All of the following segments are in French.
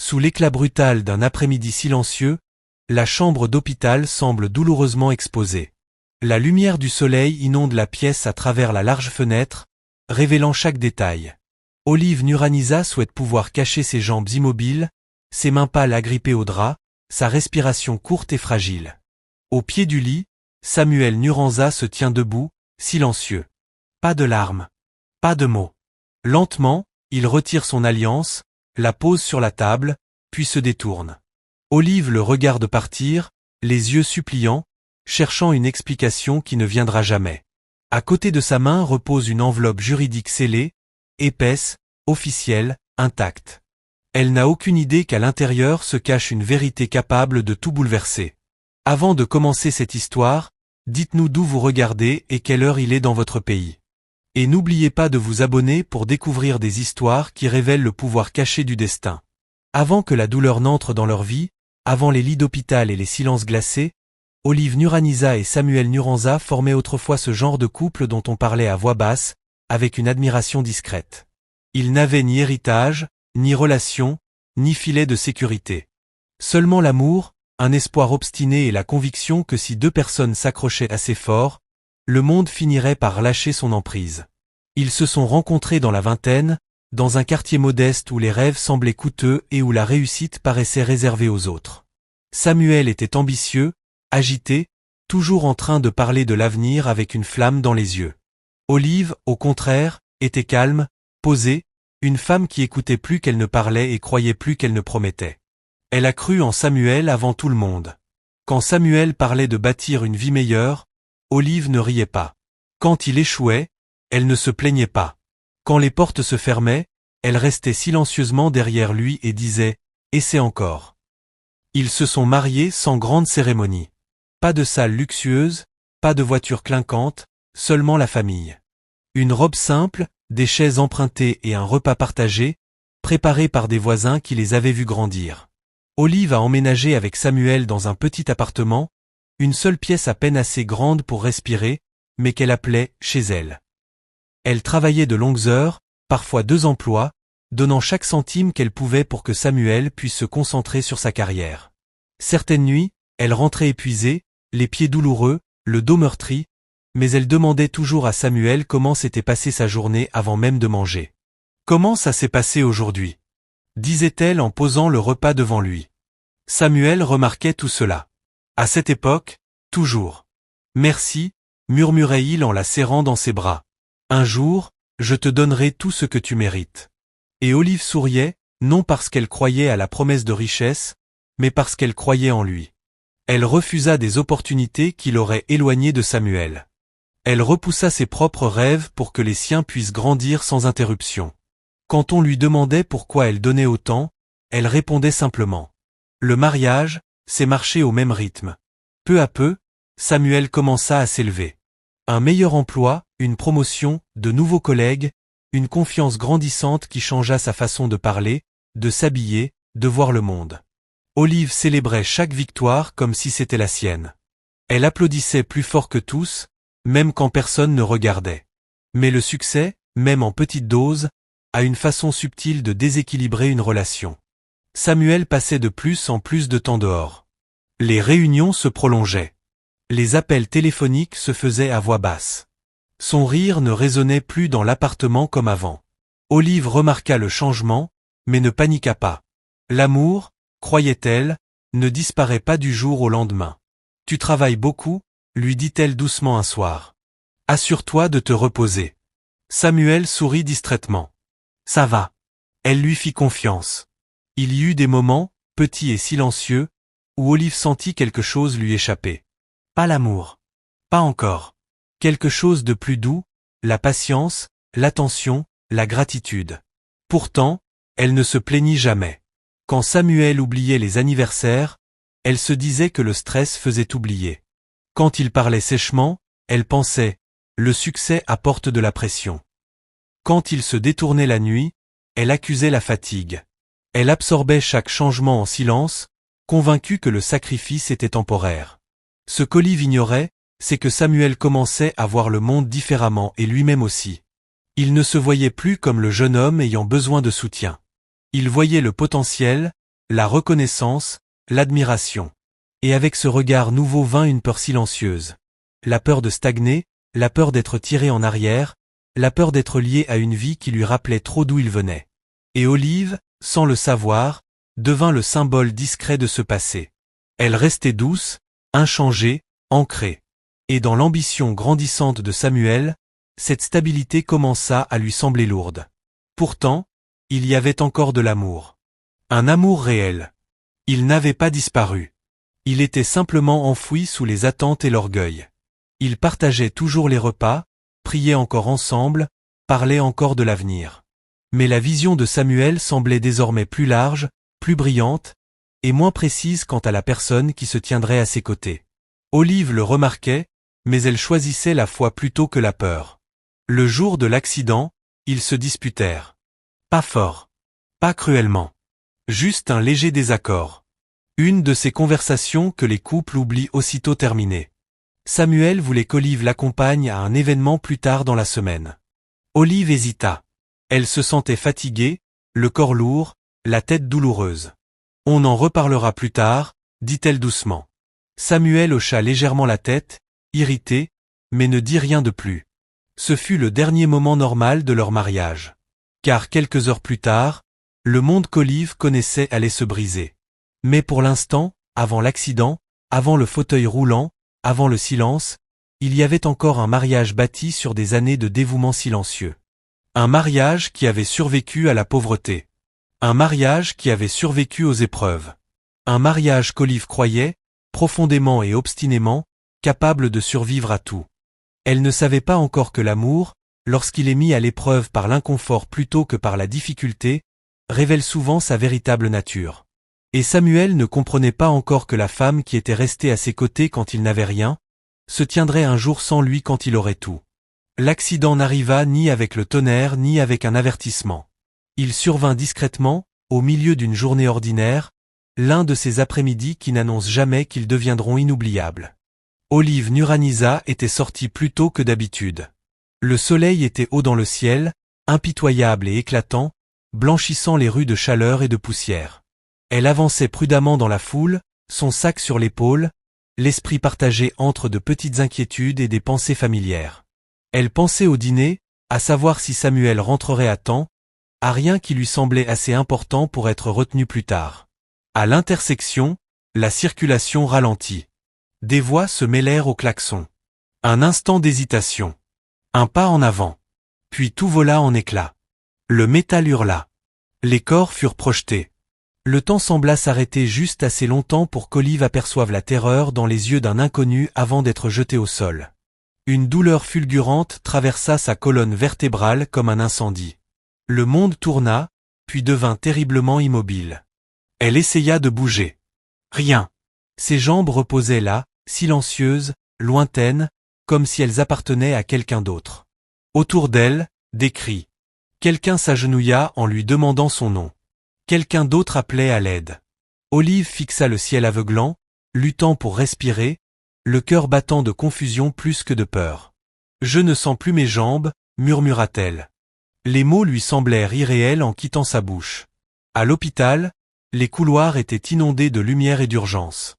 Sous l'éclat brutal d'un après-midi silencieux, la chambre d'hôpital semble douloureusement exposée. La lumière du soleil inonde la pièce à travers la large fenêtre, révélant chaque détail. Olive Nuranisa souhaite pouvoir cacher ses jambes immobiles, ses mains pâles agrippées au drap, sa respiration courte et fragile. Au pied du lit, Samuel Nuranza se tient debout, silencieux. Pas de larmes. Pas de mots. Lentement, il retire son alliance, la pose sur la table, puis se détourne. Olive le regarde partir, les yeux suppliants, cherchant une explication qui ne viendra jamais. À côté de sa main repose une enveloppe juridique scellée, épaisse, officielle, intacte. Elle n'a aucune idée qu'à l'intérieur se cache une vérité capable de tout bouleverser. Avant de commencer cette histoire, dites-nous d'où vous regardez et quelle heure il est dans votre pays. Et n'oubliez pas de vous abonner pour découvrir des histoires qui révèlent le pouvoir caché du destin. Avant que la douleur n'entre dans leur vie, avant les lits d'hôpital et les silences glacés, Olive Nuranisa et Samuel Nuranza formaient autrefois ce genre de couple dont on parlait à voix basse, avec une admiration discrète. Ils n'avaient ni héritage, ni relation, ni filet de sécurité. Seulement l'amour, un espoir obstiné et la conviction que si deux personnes s'accrochaient assez fort, le monde finirait par lâcher son emprise. Ils se sont rencontrés dans la vingtaine, dans un quartier modeste où les rêves semblaient coûteux et où la réussite paraissait réservée aux autres. Samuel était ambitieux, agité, toujours en train de parler de l'avenir avec une flamme dans les yeux. Olive, au contraire, était calme, posée, une femme qui écoutait plus qu'elle ne parlait et croyait plus qu'elle ne promettait. Elle a cru en Samuel avant tout le monde. Quand Samuel parlait de bâtir une vie meilleure, Olive ne riait pas. Quand il échouait, elle ne se plaignait pas. Quand les portes se fermaient, elle restait silencieusement derrière lui et disait « Essaie encore ». Ils se sont mariés sans grande cérémonie. Pas de salle luxueuse, pas de voiture clinquante, seulement la famille. Une robe simple, des chaises empruntées et un repas partagé, préparé par des voisins qui les avaient vus grandir. Olive a emménagé avec Samuel dans un petit appartement, une seule pièce à peine assez grande pour respirer, mais qu'elle appelait chez elle. Elle travaillait de longues heures, parfois 2 emplois, donnant chaque centime qu'elle pouvait pour que Samuel puisse se concentrer sur sa carrière. Certaines nuits, elle rentrait épuisée, les pieds douloureux, le dos meurtri, mais elle demandait toujours à Samuel comment s'était passée sa journée avant même de manger. « Comment ça s'est passé aujourd'hui » disait-elle en posant le repas devant lui. Samuel remarquait tout cela. À cette époque, toujours. « Merci » murmurait-il en la serrant dans ses bras. « Un jour, je te donnerai tout ce que tu mérites. » Et Olive souriait, non parce qu'elle croyait à la promesse de richesse, mais parce qu'elle croyait en lui. Elle refusa des opportunités qui l'auraient éloignée de Samuel. Elle repoussa ses propres rêves pour que les siens puissent grandir sans interruption. Quand on lui demandait pourquoi elle donnait autant, elle répondait simplement. Le mariage, c'est marcher au même rythme. Peu à peu, Samuel commença à s'élever. Un meilleur emploi, une promotion, de nouveaux collègues, une confiance grandissante qui changea sa façon de parler, de s'habiller, de voir le monde. Olive célébrait chaque victoire comme si c'était la sienne. Elle applaudissait plus fort que tous, même quand personne ne regardait. Mais le succès, même en petite dose, a une façon subtile de déséquilibrer une relation. Samuel passait de plus en plus de temps dehors. Les réunions se prolongeaient. Les appels téléphoniques se faisaient à voix basse. Son rire ne résonnait plus dans l'appartement comme avant. Olive remarqua le changement, mais ne paniqua pas. L'amour, croyait-elle, ne disparaît pas du jour au lendemain. « Tu travailles beaucoup ?» lui dit-elle doucement un soir. « Assure-toi de te reposer. » Samuel sourit distraitement. « Ça va. » Elle lui fit confiance. Il y eut des moments, petits et silencieux, où Olive sentit quelque chose lui échapper. Pas l'amour. Pas encore. Quelque chose de plus doux, la patience, l'attention, la gratitude. Pourtant, elle ne se plaignit jamais. Quand Samuel oubliait les anniversaires, elle se disait que le stress faisait oublier. Quand il parlait sèchement, elle pensait « le succès apporte de la pression ». Quand il se détournait la nuit, elle accusait la fatigue. Elle absorbait chaque changement en silence, convaincue que le sacrifice était temporaire. Ce qu'Olive ignorait, c'est que Samuel commençait à voir le monde différemment et lui-même aussi. Il ne se voyait plus comme le jeune homme ayant besoin de soutien. Il voyait le potentiel, la reconnaissance, l'admiration. Et avec ce regard nouveau vint une peur silencieuse. La peur de stagner, la peur d'être tiré en arrière, la peur d'être lié à une vie qui lui rappelait trop d'où il venait. Et Olive, sans le savoir, devint le symbole discret de ce passé. Elle restait douce, inchangée, ancrée. Et dans l'ambition grandissante de Samuel, cette stabilité commença à lui sembler lourde. Pourtant, il y avait encore de l'amour. Un amour réel. Il n'avait pas disparu. Il était simplement enfoui sous les attentes et l'orgueil. Ils partageaient toujours les repas, priaient encore ensemble, parlaient encore de l'avenir. Mais la vision de Samuel semblait désormais plus large, plus brillante, et moins précise quant à la personne qui se tiendrait à ses côtés. Olive le remarquait, mais elle choisissait la foi plutôt que la peur. Le jour de l'accident, ils se disputèrent. Pas fort. Pas cruellement. Juste un léger désaccord. Une de ces conversations que les couples oublient aussitôt terminées. Samuel voulait qu'Olive l'accompagne à un événement plus tard dans la semaine. Olive hésita. Elle se sentait fatiguée, le corps lourd, la tête douloureuse. On en reparlera plus tard, dit-elle doucement. Samuel hocha légèrement la tête, irrité, mais ne dit rien de plus. Ce fut le dernier moment normal de leur mariage. Car quelques heures plus tard, le monde qu'Olive connaissait allait se briser. Mais pour l'instant, avant l'accident, avant le fauteuil roulant, avant le silence, il y avait encore un mariage bâti sur des années de dévouement silencieux. Un mariage qui avait survécu à la pauvreté. Un mariage qui avait survécu aux épreuves. Un mariage qu'Olive croyait, profondément et obstinément, capable de survivre à tout. Elle ne savait pas encore que l'amour, lorsqu'il est mis à l'épreuve par l'inconfort plutôt que par la difficulté, révèle souvent sa véritable nature. Et Samuel ne comprenait pas encore que la femme qui était restée à ses côtés quand il n'avait rien, se tiendrait un jour sans lui quand il aurait tout. L'accident n'arriva ni avec le tonnerre ni avec un avertissement. Il survint discrètement, au milieu d'une journée ordinaire, l'un de ces après-midi qui n'annoncent jamais qu'ils deviendront inoubliables. Olive Nuranisa était sortie plus tôt que d'habitude. Le soleil était haut dans le ciel, impitoyable et éclatant, blanchissant les rues de chaleur et de poussière. Elle avançait prudemment dans la foule, son sac sur l'épaule, l'esprit partagé entre de petites inquiétudes et des pensées familières. Elle pensait au dîner, à savoir si Samuel rentrerait à temps, à rien qui lui semblait assez important pour être retenu plus tard. À l'intersection, la circulation ralentit. Des voix se mêlèrent au klaxon. Un instant d'hésitation. Un pas en avant. Puis tout vola en éclats. Le métal hurla. Les corps furent projetés. Le temps sembla s'arrêter juste assez longtemps pour qu'Olive aperçoive la terreur dans les yeux d'un inconnu avant d'être jeté au sol. Une douleur fulgurante traversa sa colonne vertébrale comme un incendie. Le monde tourna, puis devint terriblement immobile. Elle essaya de bouger. Rien. Ses jambes reposaient là, silencieuses, lointaines, comme si elles appartenaient à quelqu'un d'autre. Autour d'elle, des cris. Quelqu'un s'agenouilla en lui demandant son nom. Quelqu'un d'autre appelait à l'aide. Olive fixa le ciel aveuglant, luttant pour respirer, le cœur battant de confusion plus que de peur. « Je ne sens plus mes jambes », murmura-t-elle. Les mots lui semblèrent irréels en quittant sa bouche. À l'hôpital, les couloirs étaient inondés de lumière et d'urgence.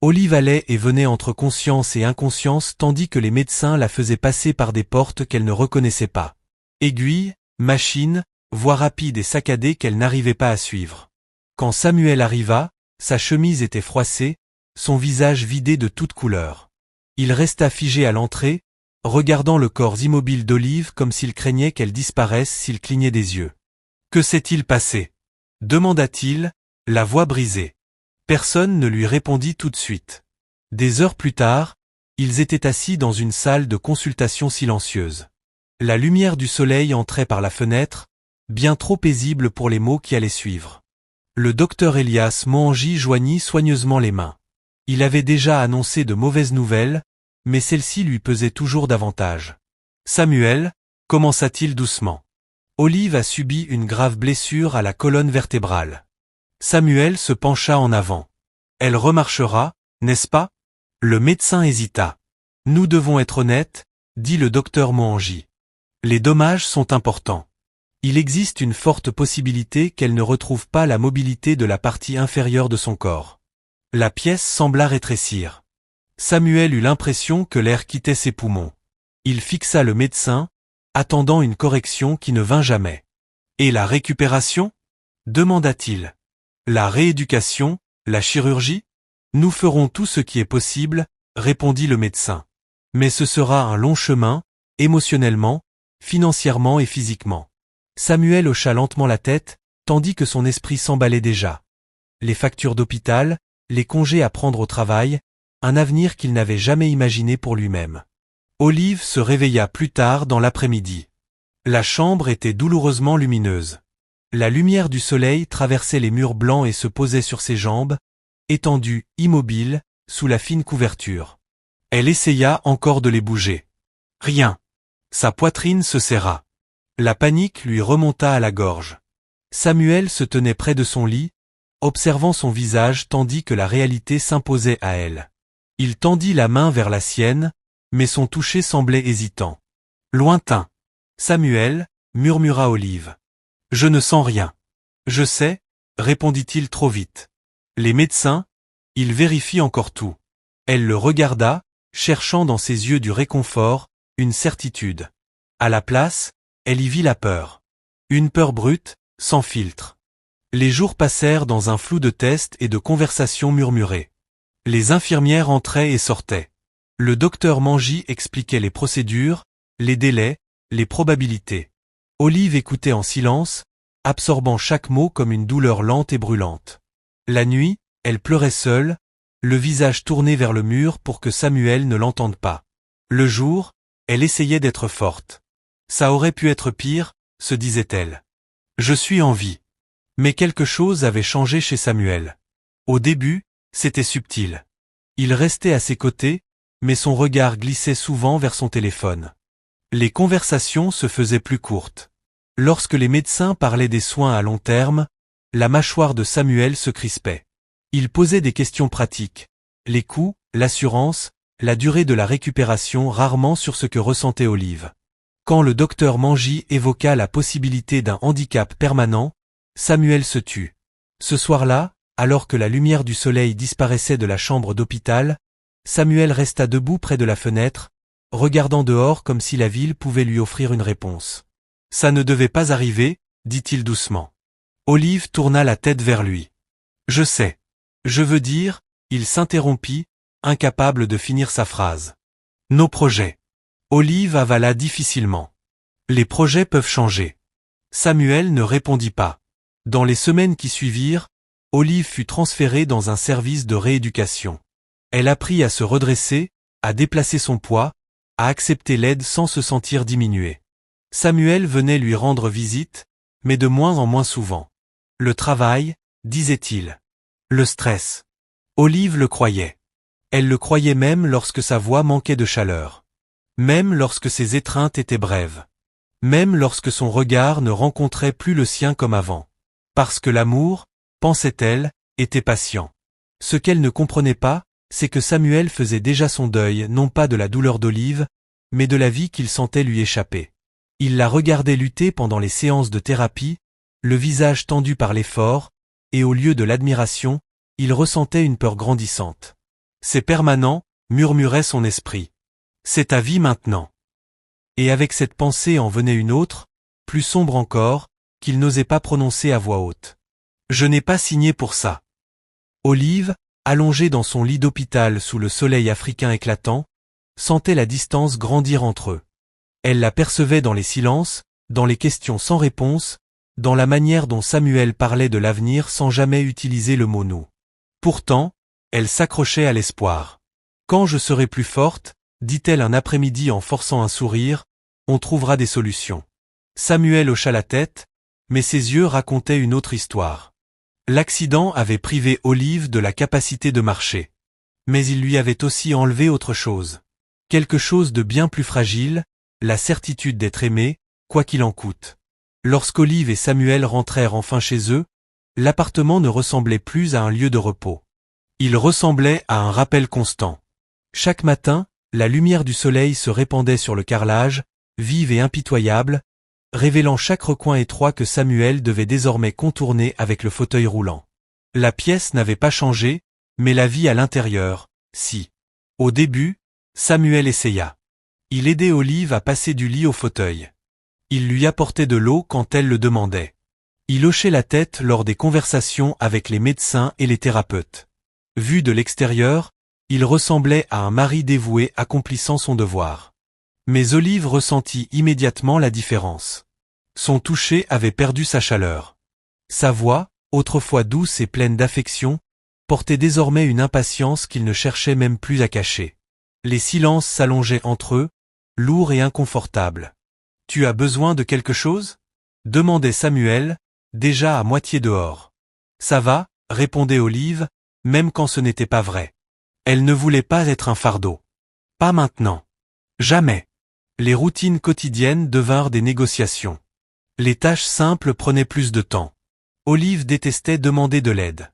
Olive allait et venait entre conscience et inconscience tandis que les médecins la faisaient passer par des portes qu'elle ne reconnaissait pas. Aiguilles, machines, voies rapides et saccadées qu'elle n'arrivait pas à suivre. Quand Samuel arriva, sa chemise était froissée, son visage vidé de toute couleur. Il resta figé à l'entrée, regardant le corps immobile d'Olive comme s'il craignait qu'elle disparaisse s'il clignait des yeux. « Que s'est-il passé » demanda-t-il, la voix brisée. Personne ne lui répondit tout de suite. Des heures plus tard, ils étaient assis dans une salle de consultation silencieuse. La lumière du soleil entrait par la fenêtre, bien trop paisible pour les mots qui allaient suivre. Le docteur Elias Mohanji joignit soigneusement les mains. Il avait déjà annoncé de mauvaises nouvelles, mais celle-ci lui pesait toujours davantage. « Samuel » commença-t-il doucement. Olive a subi une grave blessure à la colonne vertébrale. Samuel se pencha en avant. « Elle remarchera, n'est-ce pas ?» Le médecin hésita. « Nous devons être honnêtes, dit le docteur Mohanji. Les dommages sont importants. Il existe une forte possibilité qu'elle ne retrouve pas la mobilité de la partie inférieure de son corps. La pièce sembla rétrécir. Samuel eut l'impression que l'air quittait ses poumons. Il fixa le médecin, attendant une correction qui ne vint jamais. « Et la récupération » demanda-t-il. « La rééducation, la chirurgie ? Nous ferons tout ce qui est possible, répondit le médecin. Mais ce sera un long chemin, émotionnellement, financièrement et physiquement. Samuel hocha lentement la tête, tandis que son esprit s'emballait déjà. Les factures d'hôpital, les congés à prendre au travail, un avenir qu'il n'avait jamais imaginé pour lui-même. Olive se réveilla plus tard dans l'après-midi. La chambre était douloureusement lumineuse. La lumière du soleil traversait les murs blancs et se posait sur ses jambes, étendues, immobiles, sous la fine couverture. Elle essaya encore de les bouger. Rien. Sa poitrine se serra. La panique lui remonta à la gorge. Samuel se tenait près de son lit, observant son visage tandis que la réalité s'imposait à elle. Il tendit la main vers la sienne, mais son toucher semblait hésitant. Lointain. Samuel, murmura Olive. Je ne sens rien. Je sais, répondit-il trop vite. Les médecins, ils vérifient encore tout. Elle le regarda, cherchant dans ses yeux du réconfort, une certitude. À la place, elle y vit la peur. Une peur brute, sans filtre. Les jours passèrent dans un flou de tests et de conversations murmurées. Les infirmières entraient et sortaient. Le docteur Mangy expliquait les procédures, les délais, les probabilités. Olive écoutait en silence, absorbant chaque mot comme une douleur lente et brûlante. La nuit, elle pleurait seule, le visage tourné vers le mur pour que Samuel ne l'entende pas. Le jour, elle essayait d'être forte. Ça aurait pu être pire, se disait-elle. Je suis en vie. Mais quelque chose avait changé chez Samuel. Au début, c'était subtil. Il restait à ses côtés, mais son regard glissait souvent vers son téléphone. Les conversations se faisaient plus courtes. Lorsque les médecins parlaient des soins à long terme, la mâchoire de Samuel se crispait. Il posait des questions pratiques. Les coûts, l'assurance, la durée de la récupération, rarement sur ce que ressentait Olive. Quand le docteur Mangy évoqua la possibilité d'un handicap permanent, Samuel se tut. Ce soir-là, alors que la lumière du soleil disparaissait de la chambre d'hôpital, Samuel resta debout près de la fenêtre, regardant dehors comme si la ville pouvait lui offrir une réponse. « Ça ne devait pas arriver, dit-il doucement. Olive tourna la tête vers lui. « Je sais. Je veux dire, » il s'interrompit, incapable de finir sa phrase. « Nos projets. » Olive avala difficilement. « Les projets peuvent changer. » Samuel ne répondit pas. Dans les semaines qui suivirent, Olive fut transférée dans un service de rééducation. Elle apprit à se redresser, à déplacer son poids, à accepter l'aide sans se sentir diminuée. Samuel venait lui rendre visite, mais de moins en moins souvent. Le travail, disait-il. Le stress. Olive le croyait. Elle le croyait même lorsque sa voix manquait de chaleur. Même lorsque ses étreintes étaient brèves. Même lorsque son regard ne rencontrait plus le sien comme avant. Parce que l'amour, pensait-elle, était patient. Ce qu'elle ne comprenait pas, c'est que Samuel faisait déjà son deuil non pas de la douleur d'Olive, mais de la vie qu'il sentait lui échapper. Il la regardait lutter pendant les séances de thérapie, le visage tendu par l'effort, et au lieu de l'admiration, il ressentait une peur grandissante. C'est permanent, murmurait son esprit. C'est ta vie maintenant. Et avec cette pensée en venait une autre, plus sombre encore, qu'il n'osait pas prononcer à voix haute. Je n'ai pas signé pour ça. Olive, allongée dans son lit d'hôpital sous le soleil africain éclatant, sentait la distance grandir entre eux. Elle l'apercevait dans les silences, dans les questions sans réponse, dans la manière dont Samuel parlait de l'avenir sans jamais utiliser le mot « nous ». Pourtant, elle s'accrochait à l'espoir. « Quand je serai plus forte, » dit-elle un après-midi en forçant un sourire, « on trouvera des solutions. » Samuel hocha la tête, mais ses yeux racontaient une autre histoire. L'accident avait privé Olive de la capacité de marcher. Mais il lui avait aussi enlevé autre chose. Quelque chose de bien plus fragile, la certitude d'être aimé, quoi qu'il en coûte. Lorsqu'Olive et Samuel rentrèrent enfin chez eux, l'appartement ne ressemblait plus à un lieu de repos. Il ressemblait à un rappel constant. Chaque matin, la lumière du soleil se répandait sur le carrelage, vive et impitoyable, révélant chaque recoin étroit que Samuel devait désormais contourner avec le fauteuil roulant. La pièce n'avait pas changé, mais la vie à l'intérieur, si. Au début, Samuel essaya. Il aidait Olive à passer du lit au fauteuil. Il lui apportait de l'eau quand elle le demandait. Il hochait la tête lors des conversations avec les médecins et les thérapeutes. Vu de l'extérieur, il ressemblait à un mari dévoué accomplissant son devoir. Mais Olive ressentit immédiatement la différence. Son toucher avait perdu sa chaleur. Sa voix, autrefois douce et pleine d'affection, portait désormais une impatience qu'il ne cherchait même plus à cacher. Les silences s'allongeaient entre eux, lourds et inconfortables. « Tu as besoin de quelque chose ?» demandait Samuel, déjà à moitié dehors. « Ça va ?» répondait Olive, même quand ce n'était pas vrai. Elle ne voulait pas être un fardeau. Pas maintenant. Jamais. Les routines quotidiennes devinrent des négociations. Les tâches simples prenaient plus de temps. Olive détestait demander de l'aide.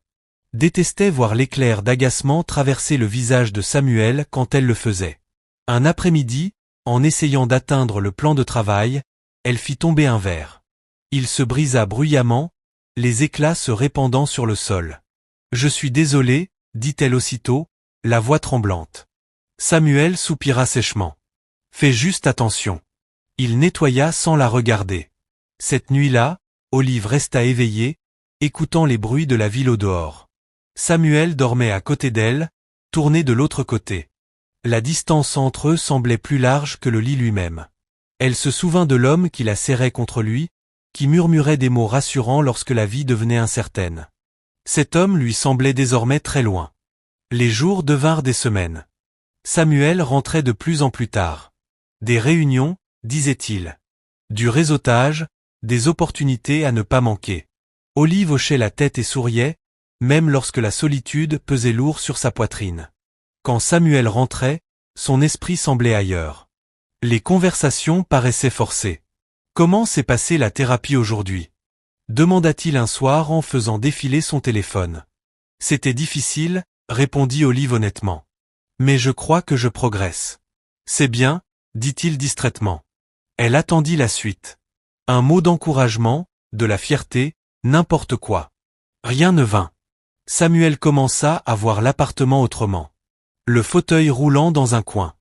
Détestait voir l'éclair d'agacement traverser le visage de Samuel quand elle le faisait. Un après-midi, en essayant d'atteindre le plan de travail, elle fit tomber un verre. Il se brisa bruyamment, les éclats se répandant sur le sol. « Je suis désolée, dit-elle aussitôt, la voix tremblante. Samuel soupira sèchement. « Fais juste attention. » Il nettoya sans la regarder. Cette nuit-là, Olive resta éveillée, écoutant les bruits de la ville au dehors. Samuel dormait à côté d'elle, tourné de l'autre côté. La distance entre eux semblait plus large que le lit lui-même. Elle se souvint de l'homme qui la serrait contre lui, qui murmurait des mots rassurants lorsque la vie devenait incertaine. Cet homme lui semblait désormais très loin. Les jours devinrent des semaines. Samuel rentrait de plus en plus tard. Des réunions, disait-il. Du réseautage, des opportunités à ne pas manquer. Olive hochait la tête et souriait, même lorsque la solitude pesait lourd sur sa poitrine. Quand Samuel rentrait, son esprit semblait ailleurs. Les conversations paraissaient forcées. « Comment s'est passée la thérapie aujourd'hui ?» demanda-t-il un soir en faisant défiler son téléphone. « C'était difficile, répondit Olive honnêtement. Mais je crois que je progresse. C'est bien, dit-il distraitement. Elle attendit la suite. Un mot d'encouragement, de la fierté, n'importe quoi. Rien ne vint. Samuel commença à voir l'appartement autrement. Le fauteuil roulant dans un coin.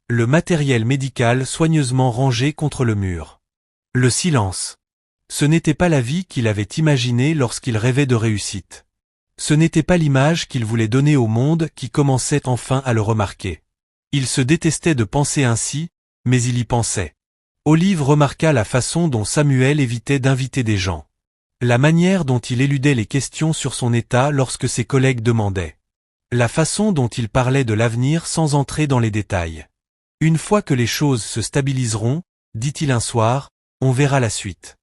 Le matériel médical soigneusement rangé contre le mur. Le silence. Ce n'était pas la vie qu'il avait imaginée lorsqu'il rêvait de réussite. Ce n'était pas l'image qu'il voulait donner au monde qui commençait enfin à le remarquer. Il se détestait de penser ainsi, mais il y pensait. Olive remarqua la façon dont Samuel évitait d'inviter des gens. La manière dont il éludait les questions sur son état lorsque ses collègues demandaient. La façon dont il parlait de l'avenir sans entrer dans les détails. Une fois que les choses se stabiliseront, dit-il un soir, on verra la suite.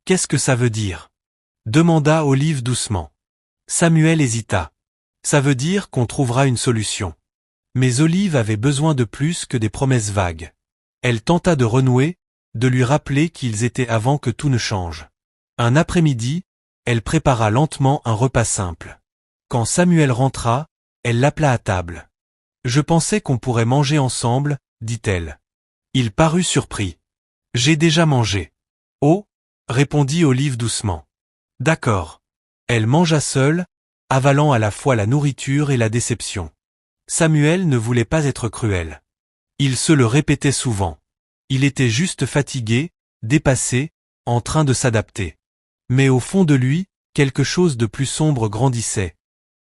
Qu'est-ce que ça veut dire ? demanda Olive doucement. Samuel hésita. Ça veut dire qu'on trouvera une solution. Mais Olive avait besoin de plus que des promesses vagues. Elle tenta de renouer, de lui rappeler qu'ils étaient avant que tout ne change. Un après-midi, elle prépara lentement un repas simple. Quand Samuel rentra, elle l'appela à table. « Je pensais qu'on pourrait manger ensemble, dit-elle. Il parut surpris. « J'ai déjà mangé. »« Oh » répondit Olive doucement. « D'accord. » Elle mangea seule, avalant à la fois la nourriture et la déception. Samuel ne voulait pas être cruel. Il se le répétait souvent. Il était juste fatigué, dépassé, en train de s'adapter. Mais au fond de lui, quelque chose de plus sombre grandissait.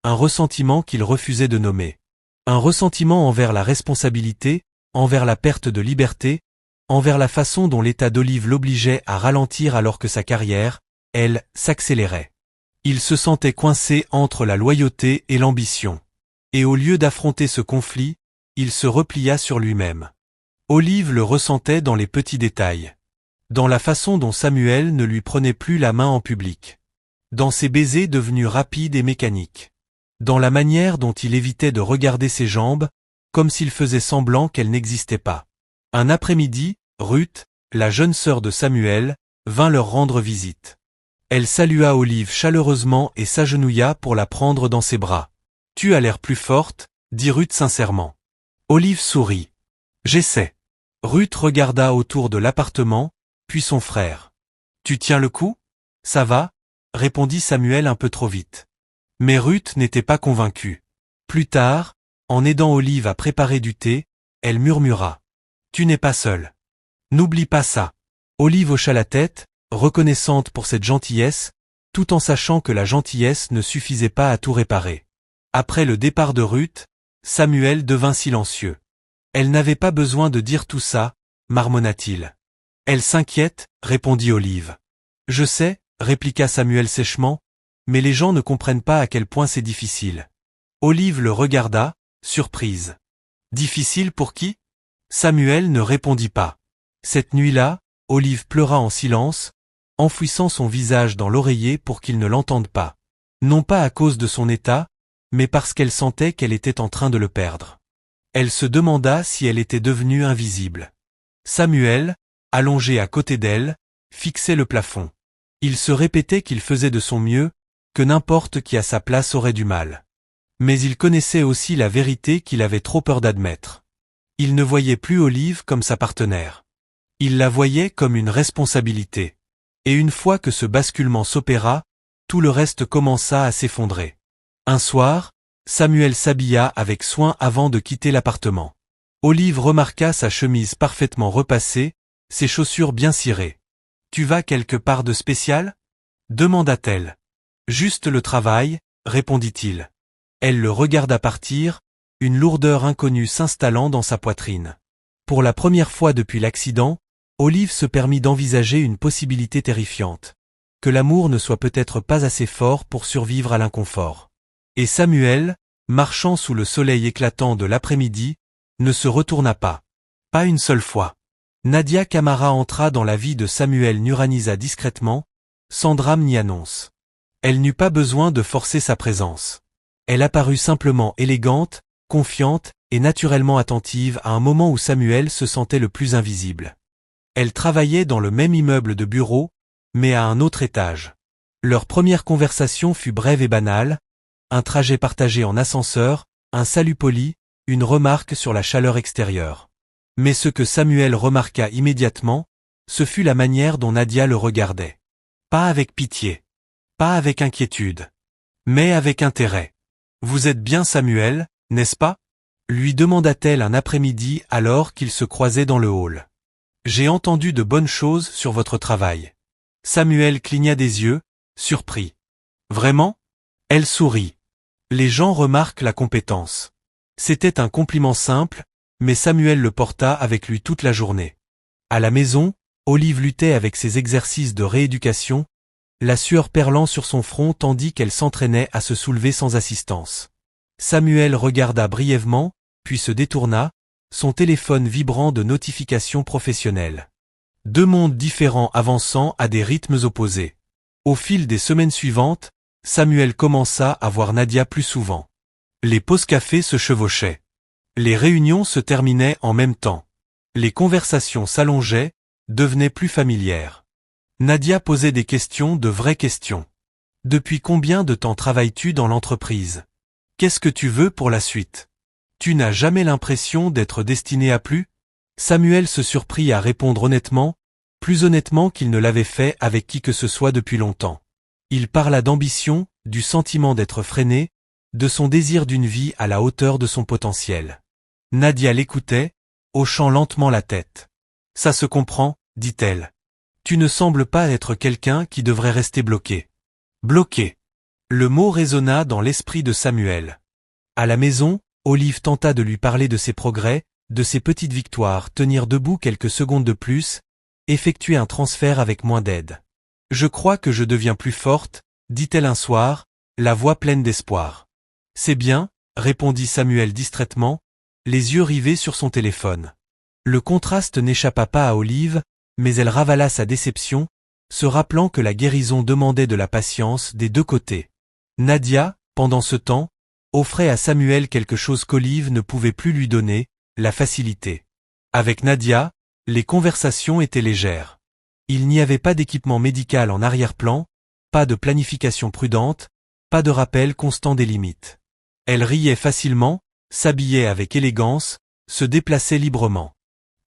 Un ressentiment qu'il refusait de nommer. Un ressentiment envers la responsabilité, envers la perte de liberté, envers la façon dont l'état d'Olive l'obligeait à ralentir alors que sa carrière, elle, s'accélérait. Il se sentait coincé entre la loyauté et l'ambition. Et au lieu d'affronter ce conflit, il se replia sur lui-même. Olive le ressentait dans les petits détails. Dans la façon dont Samuel ne lui prenait plus la main en public. Dans ses baisers devenus rapides et mécaniques. Dans la manière dont il évitait de regarder ses jambes, comme s'il faisait semblant qu'elles n'existaient pas. Un après-midi, Ruth, la jeune sœur de Samuel, vint leur rendre visite. Elle salua Olive chaleureusement et s'agenouilla pour la prendre dans ses bras. « Tu as l'air plus forte, » dit Ruth sincèrement. Olive sourit. « J'essaie. » Ruth regarda autour de l'appartement, puis son frère. Tu tiens le coup? Ça va, répondit Samuel un peu trop vite. Mais Ruth n'était pas convaincue. Plus tard, en aidant Olive à préparer du thé, elle murmura. Tu n'es pas seule. N'oublie pas ça. Olive hocha la tête, reconnaissante pour cette gentillesse, tout en sachant que la gentillesse ne suffisait pas à tout réparer. Après le départ de Ruth, Samuel devint silencieux. Elle n'avait pas besoin de dire tout ça, marmonna-t-il. Elle s'inquiète, répondit Olive. Je sais, répliqua Samuel sèchement, mais les gens ne comprennent pas à quel point c'est difficile. Olive le regarda, surprise. Difficile pour qui? Samuel ne répondit pas. Cette nuit-là, Olive pleura en silence, enfouissant son visage dans l'oreiller pour qu'il ne l'entende pas. Non pas à cause de son état, mais parce qu'elle sentait qu'elle était en train de le perdre. Elle se demanda si elle était devenue invisible. Samuel, allongé à côté d'elle, fixait le plafond. Il se répétait qu'il faisait de son mieux, que n'importe qui à sa place aurait du mal. Mais il connaissait aussi la vérité qu'il avait trop peur d'admettre. Il ne voyait plus Olive comme sa partenaire. Il la voyait comme une responsabilité. Et une fois que ce basculement s'opéra, tout le reste commença à s'effondrer. Un soir, Samuel s'habilla avec soin avant de quitter l'appartement. Olive remarqua sa chemise parfaitement repassée, ses chaussures bien cirées. « Tu vas quelque part de spécial ?» demanda-t-elle. « Juste le travail, » répondit-il. Elle le regarda partir, une lourdeur inconnue s'installant dans sa poitrine. Pour la première fois depuis l'accident, Olive se permit d'envisager une possibilité terrifiante. Que l'amour ne soit peut-être pas assez fort pour survivre à l'inconfort. Et Samuel, marchant sous le soleil éclatant de l'après-midi, ne se retourna pas. Pas une seule fois. Nadia Camara entra dans la vie de Samuel Nuranisa discrètement, sans drame ni annonce. Elle n'eut pas besoin de forcer sa présence. Elle apparut simplement élégante, confiante et naturellement attentive à un moment où Samuel se sentait le plus invisible. Elle travaillait dans le même immeuble de bureaux, mais à un autre étage. Leur première conversation fut brève et banale, un trajet partagé en ascenseur, un salut poli, une remarque sur la chaleur extérieure. Mais ce que Samuel remarqua immédiatement, ce fut la manière dont Nadia le regardait. Pas avec pitié. Pas avec inquiétude. Mais avec intérêt. « Vous êtes bien Samuel, n'est-ce pas ?» lui demanda-t-elle un après-midi alors qu'ils se croisaient dans le hall. « J'ai entendu de bonnes choses sur votre travail. » Samuel cligna des yeux, surpris. « Vraiment ?» Elle sourit. Les gens remarquent la compétence. C'était un compliment simple, mais Samuel le porta avec lui toute la journée. À la maison, Olive luttait avec ses exercices de rééducation, la sueur perlant sur son front tandis qu'elle s'entraînait à se soulever sans assistance. Samuel regarda brièvement, puis se détourna, son téléphone vibrant de notifications professionnelles. Deux mondes différents avançant à des rythmes opposés. Au fil des semaines suivantes, Samuel commença à voir Nadia plus souvent. Les pauses café se chevauchaient. Les réunions se terminaient en même temps. Les conversations s'allongeaient, devenaient plus familières. Nadia posait des questions, de vraies questions. Depuis combien de temps travailles-tu dans l'entreprise? Qu'est-ce que tu veux pour la suite? Tu n'as jamais l'impression d'être destiné à plus? Samuel se surprit à répondre honnêtement, plus honnêtement qu'il ne l'avait fait avec qui que ce soit depuis longtemps. Il parla d'ambition, du sentiment d'être freiné, de son désir d'une vie à la hauteur de son potentiel. Nadia l'écoutait, hochant lentement la tête. « Ça se comprend, dit-elle. Tu ne sembles pas être quelqu'un qui devrait rester bloqué. » Bloqué. Le mot résonna dans l'esprit de Samuel. À la maison, Olive tenta de lui parler de ses progrès, de ses petites victoires, tenir debout quelques secondes de plus, effectuer un transfert avec moins d'aide. « Je crois que je deviens plus forte, » dit-elle un soir, la voix pleine d'espoir. « C'est bien, » répondit Samuel distraitement, les yeux rivés sur son téléphone. Le contraste n'échappa pas à Olive, mais elle ravala sa déception, se rappelant que la guérison demandait de la patience des deux côtés. Nadia, pendant ce temps, offrait à Samuel quelque chose qu'Olive ne pouvait plus lui donner, la facilité. Avec Nadia, les conversations étaient légères. Il n'y avait pas d'équipement médical en arrière-plan, pas de planification prudente, pas de rappel constant des limites. Elle riait facilement, s'habillait avec élégance, se déplaçait librement.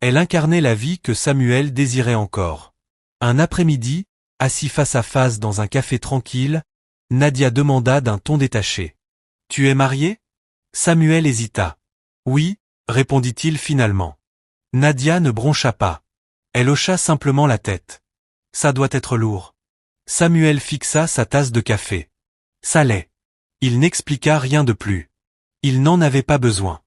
Elle incarnait la vie que Samuel désirait encore. Un après-midi, Assis face à face dans un café tranquille, Nadia demanda d'un ton détaché. « Tu es marié ?» Samuel hésita. « Oui, » répondit-il finalement. Nadia ne broncha pas. Elle hocha simplement la tête. « Ça doit être lourd. » Samuel fixa sa tasse de café. Ça l'est. Il n'expliqua rien de plus. Il n'en avait pas besoin.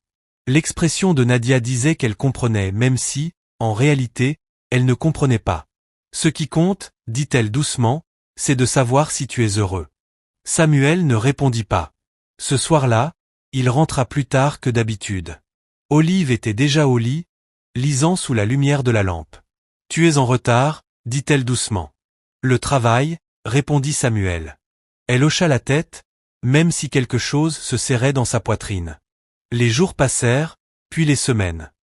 L'expression de Nadia disait qu'elle comprenait même si, en réalité, elle ne comprenait pas. Ce qui compte, dit-elle doucement, c'est de savoir si tu es heureux. Samuel ne répondit pas. Ce soir-là, il rentra plus tard que d'habitude. Olive était déjà au lit, lisant sous la lumière de la lampe. « Tu es en retard, dit-elle doucement. »« Le travail, » répondit Samuel. Elle hocha la tête, même si quelque chose se serrait dans sa poitrine. Les jours passèrent, puis les semaines.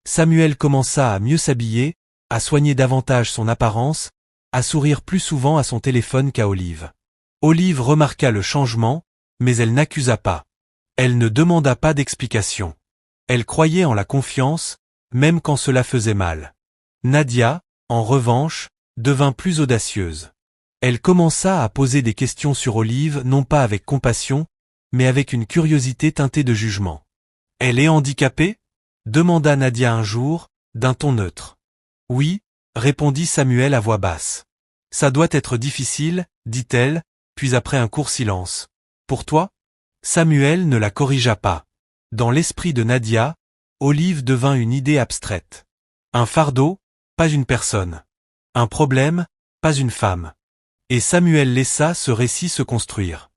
Samuel commença à mieux s'habiller, à soigner davantage son apparence, à sourire plus souvent à son téléphone qu'à Olive. Olive remarqua le changement, mais elle n'accusa pas. Elle ne demanda pas d'explication. Elle croyait en la confiance, même quand cela faisait mal. Nadia, en revanche, devint plus audacieuse. Elle commença à poser des questions sur Olive non pas avec compassion, mais avec une curiosité teintée de jugement. « Elle est handicapée ?» demanda Nadia un jour, d'un ton neutre. « Oui », répondit Samuel à voix basse. « Ça doit être difficile, dit-elle, puis après un court silence. « Pour toi ?» Samuel ne la corrigea pas. Dans l'esprit de Nadia, Olive devint une idée abstraite. Un fardeau, pas une personne. Un problème, pas une femme. Et Samuel laissa ce récit se construire.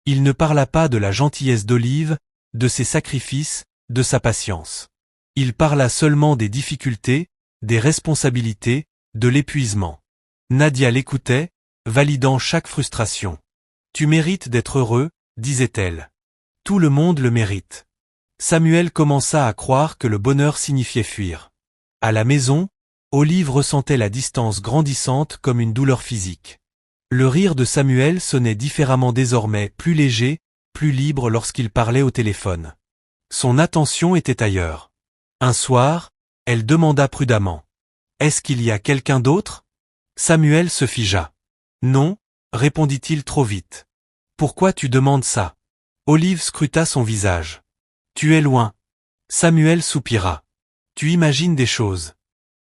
Il ne parla pas de la gentillesse d'Olive, de ses sacrifices, de sa patience. Il parla seulement des difficultés, des responsabilités, de l'épuisement. Nadia l'écoutait, validant chaque frustration. « Tu mérites d'être heureux, » disait-elle. « Tout le monde le mérite. » Samuel commença à croire que le bonheur signifiait fuir. À la maison, Olive ressentait la distance grandissante comme une douleur physique. Le rire de Samuel sonnait différemment désormais, plus léger, plus libre lorsqu'il parlait au téléphone. Son attention était ailleurs. Un soir, elle demanda prudemment. « Est-ce qu'il y a quelqu'un d'autre ?» Samuel se figea. « Non, » répondit-il trop vite. « Pourquoi tu demandes ça ?» Olive scruta son visage. « Tu es loin. » Samuel soupira. « Tu imagines des choses. »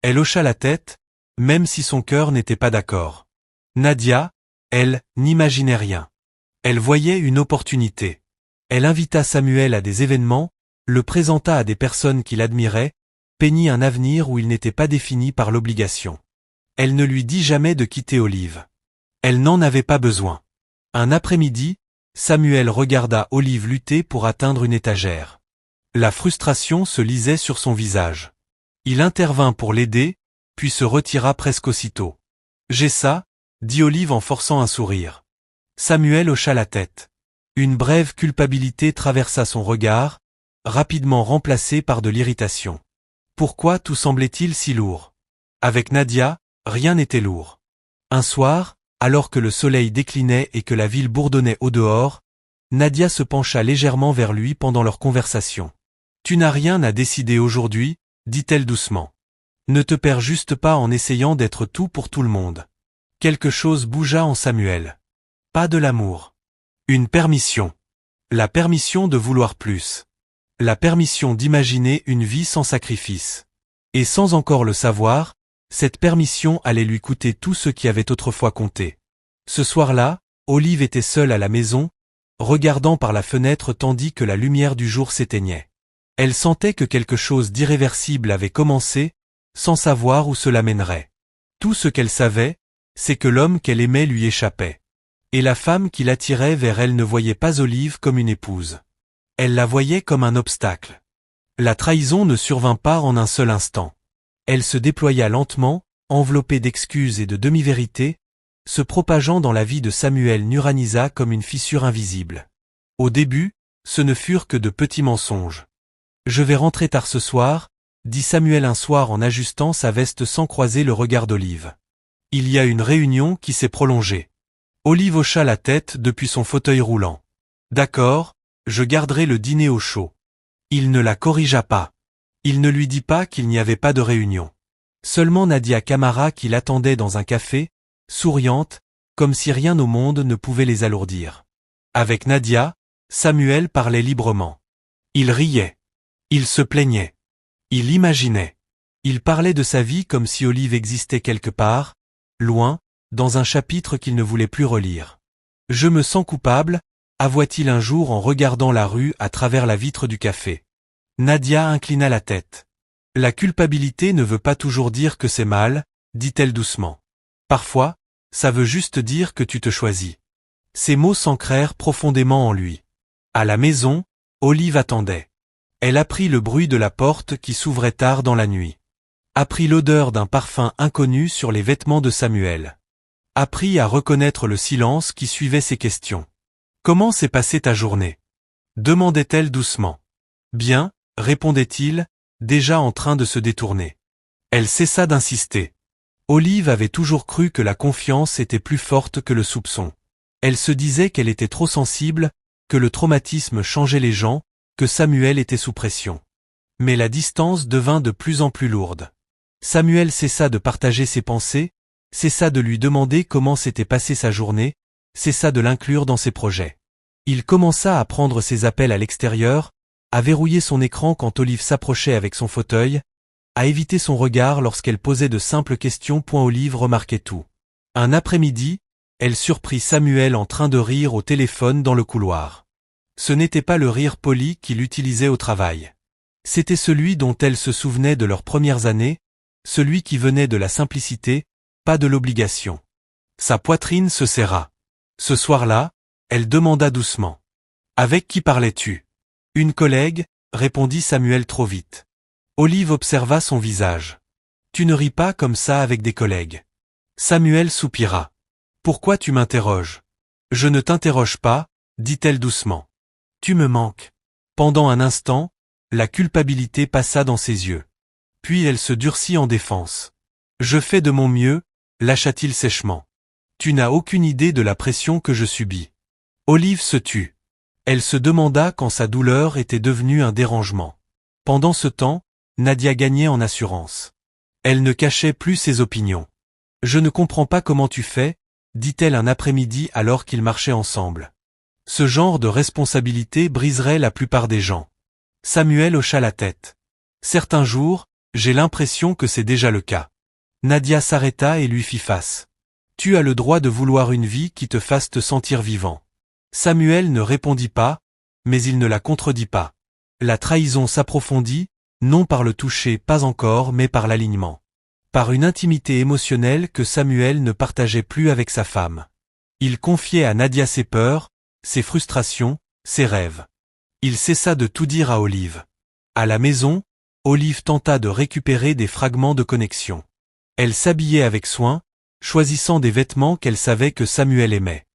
Elle hocha la tête, même si son cœur n'était pas d'accord. Nadia, elle, n'imaginait rien. Elle voyait une opportunité. Elle invita Samuel à des événements, le présenta à des personnes qu'il admirait, peignit un avenir où il n'était pas défini par l'obligation. Elle ne lui dit jamais de quitter Olive. Elle n'en avait pas besoin. Un après-midi, Samuel regarda Olive lutter pour atteindre une étagère. La frustration se lisait sur son visage. Il intervint pour l'aider, puis se retira presque aussitôt. « J'ai ça », dit Olive en forçant un sourire. Samuel hocha la tête. Une brève culpabilité traversa son regard, rapidement remplacée par de l'irritation. Pourquoi tout semblait-il si lourd? Avec Nadia, rien n'était lourd. Un soir, alors que le soleil déclinait et que la ville bourdonnait au dehors, Nadia se pencha légèrement vers lui pendant leur conversation. « Tu n'as rien à décider aujourd'hui », dit-elle doucement. « Ne te perds juste pas en essayant d'être tout pour tout le monde. » Quelque chose bougea en Samuel. Pas de l'amour. Une permission. La permission de vouloir plus. La permission d'imaginer une vie sans sacrifice. Et sans encore le savoir, cette permission allait lui coûter tout ce qui avait autrefois compté. Ce soir-là, Olive était seule à la maison, regardant par la fenêtre tandis que la lumière du jour s'éteignait. Elle sentait que quelque chose d'irréversible avait commencé, sans savoir où cela mènerait. Tout ce qu'elle savait, c'est que l'homme qu'elle aimait lui échappait. Et la femme qui l'attirait vers elle ne voyait pas Olive comme une épouse. Elle la voyait comme un obstacle. La trahison ne survint pas en un seul instant. Elle se déploya lentement, enveloppée d'excuses et de demi-vérités, se propageant dans la vie de Samuel Nuranisa comme une fissure invisible. Au début, ce ne furent que de petits mensonges. « Je vais rentrer tard ce soir », dit Samuel un soir en ajustant sa veste sans croiser le regard d'Olive. Il y a une réunion qui s'est prolongée. Olive hocha la tête depuis son fauteuil roulant. « D'accord, je garderai le dîner au chaud. » Il ne la corrigea pas. Il ne lui dit pas qu'il n'y avait pas de réunion. Seulement Nadia Camara qui l'attendait dans un café, souriante, comme si rien au monde ne pouvait les alourdir. Avec Nadia, Samuel parlait librement. Il riait. Il se plaignait. Il imaginait. Il parlait de sa vie comme si Olive existait quelque part, loin, dans un chapitre qu'il ne voulait plus relire. « Je me sens coupable », avoua-t-il un jour en regardant la rue à travers la vitre du café. Nadia inclina la tête. « La culpabilité ne veut pas toujours dire que c'est mal », dit-elle doucement. « Parfois, ça veut juste dire que tu te choisis. » Ces mots s'ancrèrent profondément en lui. À la maison, Olive attendait. Elle apprit le bruit de la porte qui s'ouvrait tard dans la nuit. Apprit l'odeur d'un parfum inconnu sur les vêtements de Samuel. Apprit à reconnaître le silence qui suivait ses questions. « Comment s'est passée ta journée » demandait-elle doucement. « Bien » répondait-il, déjà en train de se détourner. Elle cessa d'insister. Olive avait toujours cru que la confiance était plus forte que le soupçon. Elle se disait qu'elle était trop sensible, que le traumatisme changeait les gens, que Samuel était sous pression. Mais la distance devint de plus en plus lourde. Samuel cessa de partager ses pensées, cessa de lui demander comment s'était passée sa journée, cessa de l'inclure dans ses projets. Il commença à prendre ses appels à l'extérieur, à verrouiller son écran quand Olive s'approchait avec son fauteuil, à éviter son regard lorsqu'elle posait de simples questions. Olive remarquait tout. Un après-midi, elle surprit Samuel en train de rire au téléphone dans le couloir. Ce n'était pas le rire poli qu'il utilisait au travail. C'était celui dont elle se souvenait de leurs premières années, celui qui venait de la simplicité, pas de l'obligation. Sa poitrine se serra. Ce soir-là, elle demanda doucement. « Avec qui parlais-tu » ? « Une collègue » répondit Samuel trop vite. Olive observa son visage. « Tu ne ris pas comme ça avec des collègues. » Samuel soupira. « Pourquoi tu m'interroges ?»« Je ne t'interroge pas, » dit-elle doucement. « Tu me manques. » Pendant un instant, la culpabilité passa dans ses yeux. Puis elle se durcit en défense. « Je fais de mon mieux » lâcha-t-il sèchement. « Tu n'as aucune idée de la pression que je subis. » Olive se tut. Elle se demanda quand sa douleur était devenue un dérangement. Pendant ce temps, Nadia gagnait en assurance. Elle ne cachait plus ses opinions. « Je ne comprends pas comment tu fais » dit-elle un après-midi alors qu'ils marchaient ensemble. Ce genre de responsabilité briserait la plupart des gens. Samuel hocha la tête. « Certains jours, j'ai l'impression que c'est déjà le cas. » Nadia s'arrêta et lui fit face. « Tu as le droit de vouloir une vie qui te fasse te sentir vivant. » Samuel ne répondit pas, mais il ne la contredit pas. La trahison s'approfondit, non par le toucher pas encore mais par l'alignement. Par une intimité émotionnelle que Samuel ne partageait plus avec sa femme. Il confiait à Nadia ses peurs, ses frustrations, ses rêves. Il cessa de tout dire à Olive. À la maison, Olive tenta de récupérer des fragments de connexion. Elle s'habillait avec soin, choisissant des vêtements qu'elle savait que Samuel aimait.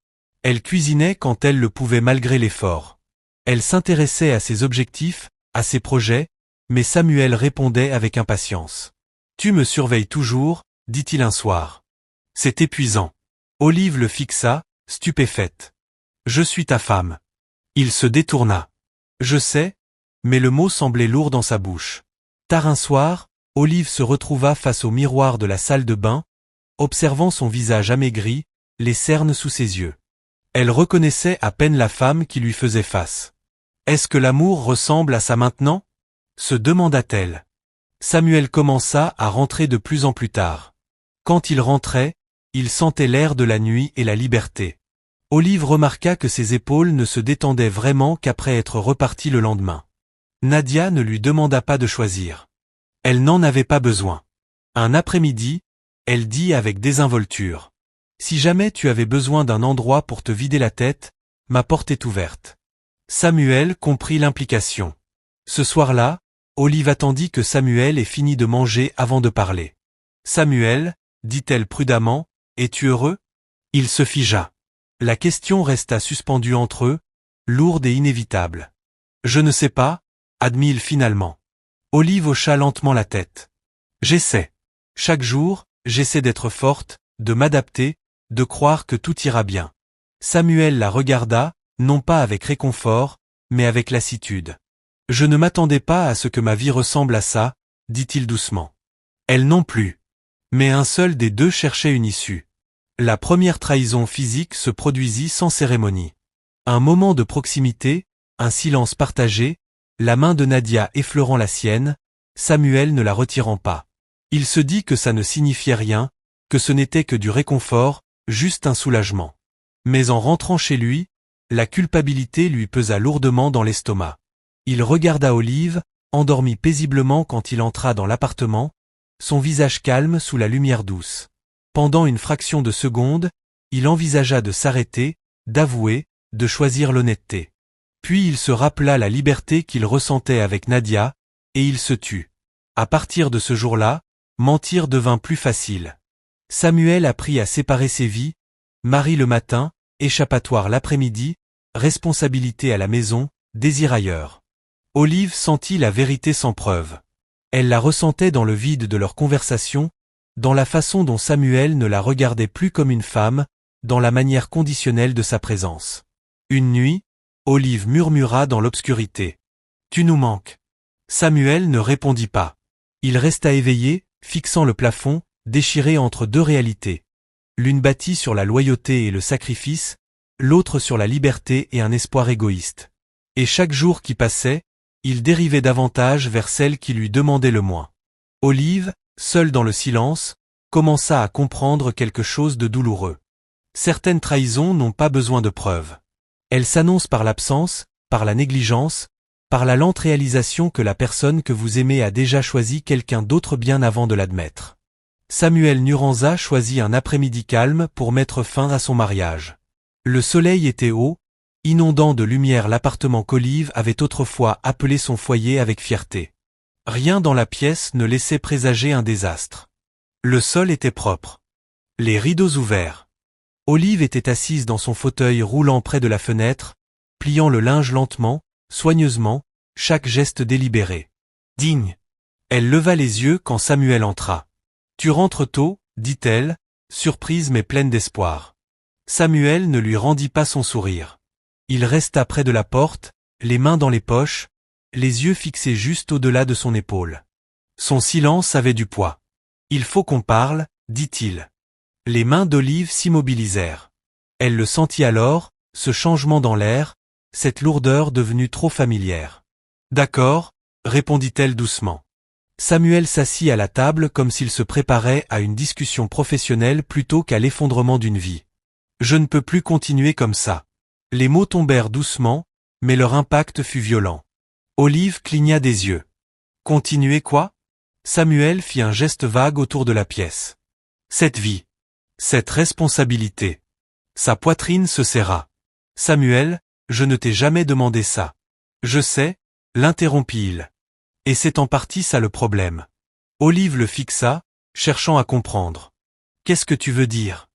Elle cuisinait quand elle le pouvait malgré l'effort. Elle s'intéressait à ses objectifs, à ses projets, mais Samuel répondait avec impatience. « Tu me surveilles toujours » dit-il un soir. « C'est épuisant. » Olive le fixa, stupéfaite. « Je suis ta femme. » Il se détourna. « Je sais » mais le mot semblait lourd dans sa bouche. Tard un soir, Olive se retrouva face au miroir de la salle de bain, observant son visage amaigri, les cernes sous ses yeux. Elle reconnaissait à peine la femme qui lui faisait face. « Est-ce que l'amour ressemble à ça maintenant ?» se demanda-t-elle. Samuel commença à rentrer de plus en plus tard. Quand il rentrait, il sentait l'air de la nuit et la liberté. Olive remarqua que ses épaules ne se détendaient vraiment qu'après être reparties le lendemain. Nadia ne lui demanda pas de choisir. Elle n'en avait pas besoin. Un après-midi, elle dit avec désinvolture. « Si jamais tu avais besoin d'un endroit pour te vider la tête, ma porte est ouverte. » Samuel comprit l'implication. Ce soir-là, Olive attendit que Samuel ait fini de manger avant de parler. « Samuel, » dit-elle prudemment, « es-tu heureux ?» Il se figea. La question resta suspendue entre eux, lourde et inévitable. « Je ne sais pas » admit-il finalement. Olive hocha lentement la tête. « J'essaie. Chaque jour, j'essaie d'être forte, de m'adapter, de croire que tout ira bien. » Samuel la regarda, non pas avec réconfort, mais avec lassitude. « Je ne m'attendais pas à ce que ma vie ressemble à ça, » dit-il doucement. Elle non plus. Mais un seul des deux cherchait une issue. La première trahison physique se produisit sans cérémonie. Un moment de proximité, un silence partagé, la main de Nadia effleurant la sienne, Samuel ne la retirant pas. Il se dit que ça ne signifiait rien, que ce n'était que du réconfort, juste un soulagement. Mais en rentrant chez lui, la culpabilité lui pesa lourdement dans l'estomac. Il regarda Olive, endormie paisiblement quand il entra dans l'appartement, son visage calme sous la lumière douce. Pendant une fraction de seconde, il envisagea de s'arrêter, d'avouer, de choisir l'honnêteté. Puis il se rappela la liberté qu'il ressentait avec Nadia, et il se tut. À partir de ce jour-là, mentir devint plus facile. Samuel apprit à séparer ses vies, mari le matin, échappatoire l'après-midi, responsabilité à la maison, désir ailleurs. Olive sentit la vérité sans preuve. Elle la ressentait dans le vide de leur conversation, dans la façon dont Samuel ne la regardait plus comme une femme, dans la manière conditionnelle de sa présence. Une nuit, Olive murmura dans l'obscurité. « Tu nous manques. » Samuel ne répondit pas. Il resta éveillé, fixant le plafond, déchiré entre deux réalités. L'une bâtie sur la loyauté et le sacrifice, l'autre sur la liberté et un espoir égoïste. Et chaque jour qui passait, il dérivait davantage vers celle qui lui demandait le moins. Olive, seule dans le silence, commença à comprendre quelque chose de douloureux. Certaines trahisons n'ont pas besoin de preuves. Elles s'annoncent par l'absence, par la négligence, par la lente réalisation que la personne que vous aimez a déjà choisi quelqu'un d'autre bien avant de l'admettre. Samuel Nuranza choisit un après-midi calme pour mettre fin à son mariage. Le soleil était haut, inondant de lumière l'appartement qu'Olive avait autrefois appelé son foyer avec fierté. Rien dans la pièce ne laissait présager un désastre. Le sol était propre. Les rideaux ouverts. Olive était assise dans son fauteuil roulant près de la fenêtre, pliant le linge lentement, soigneusement, chaque geste délibéré. Digne. Elle leva les yeux quand Samuel entra. « Tu rentres tôt, dit-elle, surprise mais pleine d'espoir. » Samuel ne lui rendit pas son sourire. Il resta près de la porte, les mains dans les poches, les yeux fixés juste au-delà de son épaule. Son silence avait du poids. « Il faut qu'on parle, dit-il. » Les mains d'Olive s'immobilisèrent. Elle le sentit alors, ce changement dans l'air, cette lourdeur devenue trop familière. « D'accord, » répondit-elle doucement. Samuel s'assit à la table comme s'il se préparait à une discussion professionnelle plutôt qu'à l'effondrement d'une vie. « Je ne peux plus continuer comme ça. » Les mots tombèrent doucement, mais leur impact fut violent. Olive cligna des yeux. « Continuer quoi ?» Samuel fit un geste vague autour de la pièce. « Cette vie. Cette responsabilité. » Sa poitrine se serra. « Samuel, je ne t'ai jamais demandé ça. »« Je sais, » l'interrompit-il. « Et c'est en partie ça le problème. » Olive le fixa, cherchant à comprendre. « Qu'est-ce que tu veux dire ?»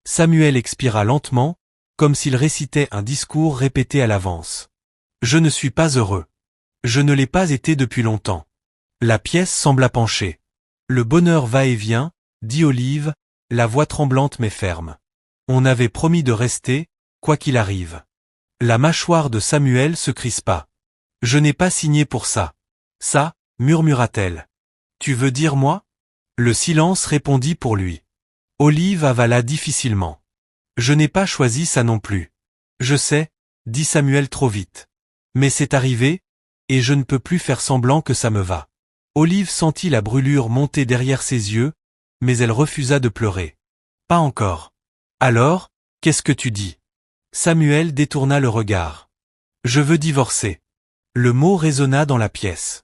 Samuel expira lentement, comme s'il récitait un discours répété à l'avance. « Je ne suis pas heureux. Je ne l'ai pas été depuis longtemps. » La pièce sembla pencher. « Le bonheur va et vient, » dit Olive, la voix tremblante mais ferme. « On avait promis de rester, quoi qu'il arrive. » La mâchoire de Samuel se crispa. « Je n'ai pas signé pour ça. »« Ça » murmura-t-elle. « Tu veux dire moi ?» Le silence répondit pour lui. Olive avala difficilement. « Je n'ai pas choisi ça non plus. »« Je sais, » dit Samuel trop vite. « Mais c'est arrivé, et je ne peux plus faire semblant que ça me va. » Olive sentit la brûlure monter derrière ses yeux, mais elle refusa de pleurer. « Pas encore. »« Alors, qu'est-ce que tu dis ?» Samuel détourna le regard. « Je veux divorcer. » Le mot résonna dans la pièce.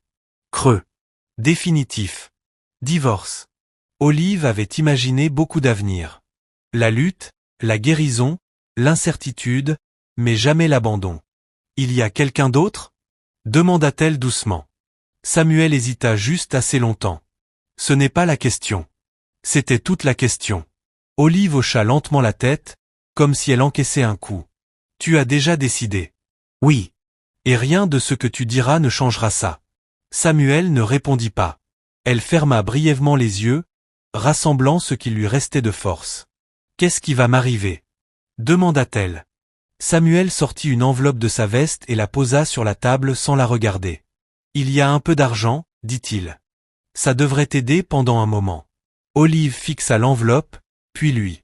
Creux. Définitif. Divorce. Olive avait imaginé beaucoup d'avenir. La lutte, la guérison, l'incertitude, mais jamais l'abandon. « Il y a quelqu'un d'autre ?» demanda-t-elle doucement. Samuel hésita juste assez longtemps. « Ce n'est pas la question. » C'était toute la question. Olive hocha lentement la tête, comme si elle encaissait un coup. « Tu as déjà décidé. »« Oui. » « Et rien de ce que tu diras ne changera ça. » Samuel ne répondit pas. Elle ferma brièvement les yeux, rassemblant ce qui lui restait de force. « Qu'est-ce qui va m'arriver ?» demanda-t-elle. Samuel sortit une enveloppe de sa veste et la posa sur la table sans la regarder. « Il y a un peu d'argent, dit-il. Ça devrait t'aider pendant un moment. » Olive fixa l'enveloppe, puis lui.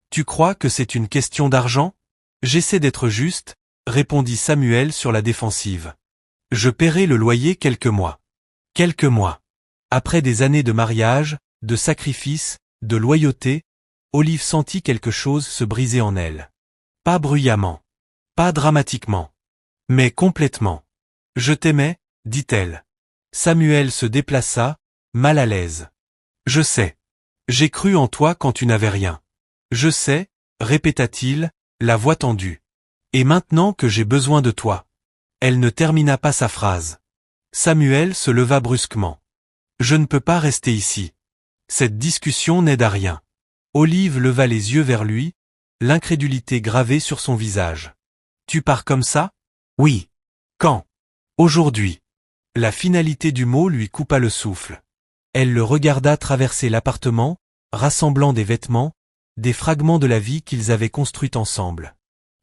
Tu crois que c'est une question d'argent? J'essaie d'être juste, répondit Samuel sur la défensive. Je paierai le loyer quelques mois. Quelques mois. Après des années de mariage, de sacrifices, de loyauté, Olive sentit quelque chose se briser en elle. Pas bruyamment. Pas dramatiquement. Mais complètement. Je t'aimais, dit-elle. Samuel se déplaça, mal à l'aise. Je sais. J'ai cru en toi quand tu n'avais rien. Je sais, répéta-t-il, la voix tendue. Et maintenant que j'ai besoin de toi. Elle ne termina pas sa phrase. Samuel se leva brusquement. Je ne peux pas rester ici. Cette discussion n'aide à rien. Olive leva les yeux vers lui, l'incrédulité gravée sur son visage. Tu pars comme ça? Oui. Quand? Aujourd'hui. La finalité du mot lui coupa le souffle. Elle le regarda traverser l'appartement, rassemblant des vêtements, des fragments de la vie qu'ils avaient construite ensemble.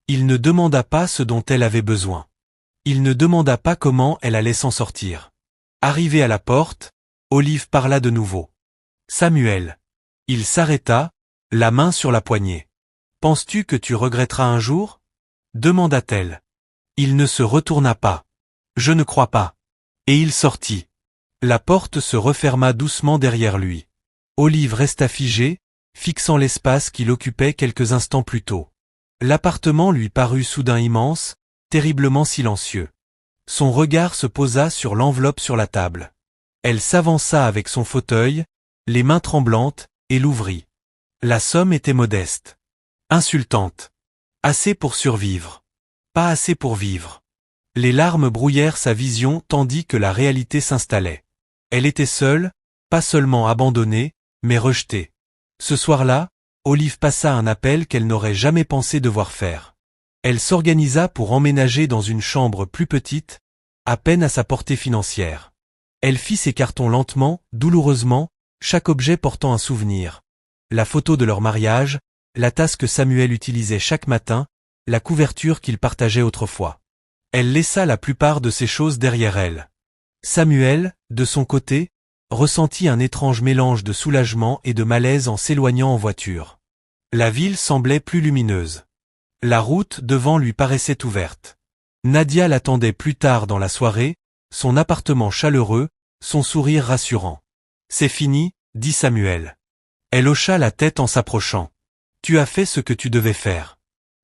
Il ne demanda pas ce dont elle avait besoin. Il ne demanda pas comment elle allait s'en sortir. Arrivée à la porte, Olive parla de nouveau. Samuel. Il s'arrêta, la main sur la poignée. Penses-tu que tu regretteras un jour? Demanda-t-elle. Il ne se retourna pas. Je ne crois pas. Et il sortit. La porte se referma doucement derrière lui. Olive resta figée, fixant l'espace qu'il occupait quelques instants plus tôt. L'appartement lui parut soudain immense, terriblement silencieux. Son regard se posa sur l'enveloppe sur la table. Elle s'avança avec son fauteuil, les mains tremblantes, et l'ouvrit. La somme était modeste. Insultante. Assez pour survivre. Pas assez pour vivre. Les larmes brouillèrent sa vision tandis que la réalité s'installait. Elle était seule, pas seulement abandonnée, mais rejetée. Ce soir-là, Olive passa un appel qu'elle n'aurait jamais pensé devoir faire. Elle s'organisa pour emménager dans une chambre plus petite, à peine à sa portée financière. Elle fit ses cartons lentement, douloureusement, chaque objet portant un souvenir. La photo de leur mariage, la tasse que Samuel utilisait chaque matin, la couverture qu'ils partageaient autrefois. Elle laissa la plupart de ces choses derrière elle. Samuel, de son côté, ressentit un étrange mélange de soulagement et de malaise en s'éloignant en voiture. La ville semblait plus lumineuse. La route devant lui paraissait ouverte. Nadia l'attendait plus tard dans la soirée, son appartement chaleureux, son sourire rassurant. C'est fini, dit Samuel. Elle hocha la tête en s'approchant. Tu as fait ce que tu devais faire.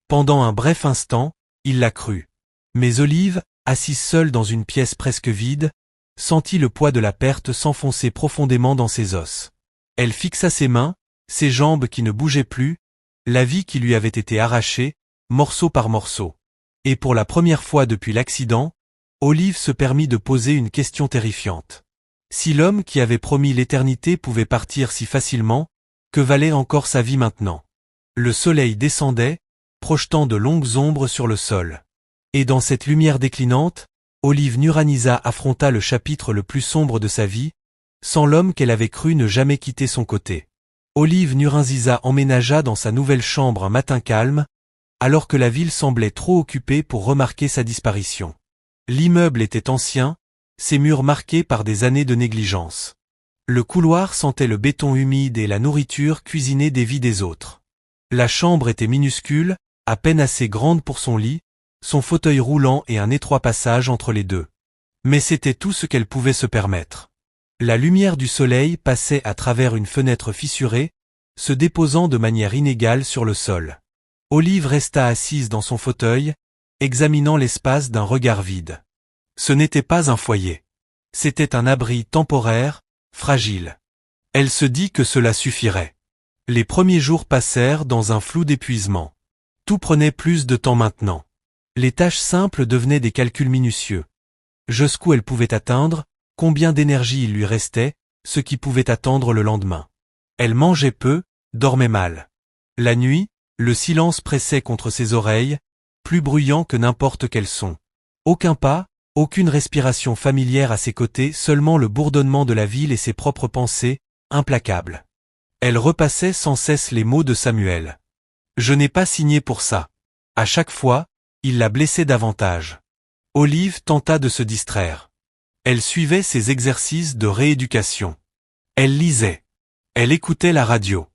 Pendant un bref instant, il la crut. Mais Olive, assise seule dans une pièce presque vide, sentit le poids de la perte s'enfoncer profondément dans ses os. Elle fixa ses mains, ses jambes qui ne bougeaient plus, la vie qui lui avait été arrachée, morceau par morceau. Et pour la première fois depuis l'accident, Olive se permit de poser une question terrifiante. Si l'homme qui avait promis l'éternité pouvait partir si facilement, que valait encore sa vie maintenant? Le soleil descendait, projetant de longues ombres sur le sol. Et dans cette lumière déclinante, Olive Nuranisa affronta le chapitre le plus sombre de sa vie, sans l'homme qu'elle avait cru ne jamais quitter son côté. Olive Nuranisa emménagea dans sa nouvelle chambre un matin calme, alors que la ville semblait trop occupée pour remarquer sa disparition. L'immeuble était ancien, ses murs marqués par des années de négligence. Le couloir sentait le béton humide et la nourriture cuisinée des vies des autres. La chambre était minuscule, à peine assez grande pour son lit, son fauteuil roulant et un étroit passage entre les deux. Mais c'était tout ce qu'elle pouvait se permettre. La lumière du soleil passait à travers une fenêtre fissurée, se déposant de manière inégale sur le sol. Olive resta assise dans son fauteuil, examinant l'espace d'un regard vide. Ce n'était pas un foyer. C'était un abri temporaire, fragile. Elle se dit que cela suffirait. Les premiers jours passèrent dans un flou d'épuisement. Tout prenait plus de temps maintenant. Les tâches simples devenaient des calculs minutieux. Jusqu'où elle pouvait atteindre, combien d'énergie il lui restait, ce qui pouvait attendre le lendemain. Elle mangeait peu, dormait mal. La nuit, le silence pressait contre ses oreilles, plus bruyant que n'importe quel son. Aucun pas, aucune respiration familière à ses côtés, seulement le bourdonnement de la ville et ses propres pensées, implacables. Elle repassait sans cesse les mots de Samuel. Je n'ai pas signé pour ça. À chaque fois, il la blessait davantage. Olive tenta de se distraire. Elle suivait ses exercices de rééducation. Elle lisait. Elle écoutait la radio.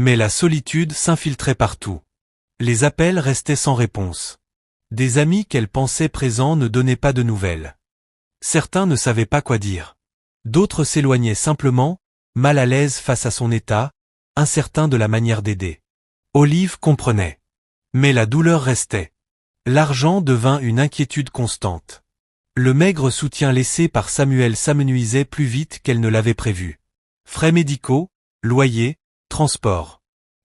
Mais la solitude s'infiltrait partout. Les appels restaient sans réponse. Des amis qu'elle pensait présents ne donnaient pas de nouvelles. Certains ne savaient pas quoi dire. D'autres s'éloignaient simplement, mal à l'aise face à son état, incertains de la manière d'aider. Olive comprenait. Mais la douleur restait. L'argent devint une inquiétude constante. Le maigre soutien laissé par Samuel s'amenuisait plus vite qu'elle ne l'avait prévu. Frais médicaux, loyer, transport.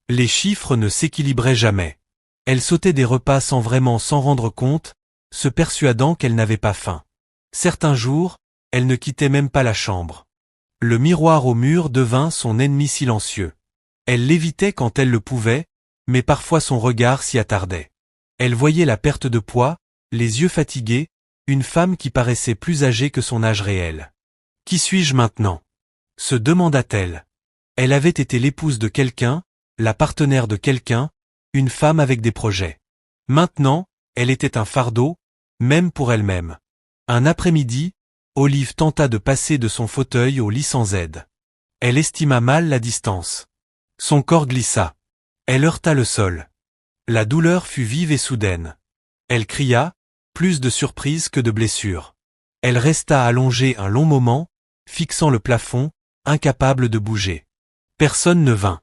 Les chiffres ne s'équilibraient jamais. Elle sautait des repas sans vraiment s'en rendre compte, se persuadant qu'elle n'avait pas faim. Certains jours, elle ne quittait même pas la chambre. Le miroir au mur devint son ennemi silencieux. Elle l'évitait quand elle le pouvait, mais parfois son regard s'y attardait. Elle voyait la perte de poids, les yeux fatigués, une femme qui paraissait plus âgée que son âge réel. « Qui suis-je maintenant ?» se demanda-t-elle. Elle avait été l'épouse de quelqu'un, la partenaire de quelqu'un, une femme avec des projets. Maintenant, elle était un fardeau, même pour elle-même. Un après-midi, Olive tenta de passer de son fauteuil au lit sans aide. Elle estima mal la distance. Son corps glissa. Elle heurta le sol. La douleur fut vive et soudaine. Elle cria, plus de surprise que de blessure. Elle resta allongée un long moment, fixant le plafond, incapable de bouger. Personne ne vint.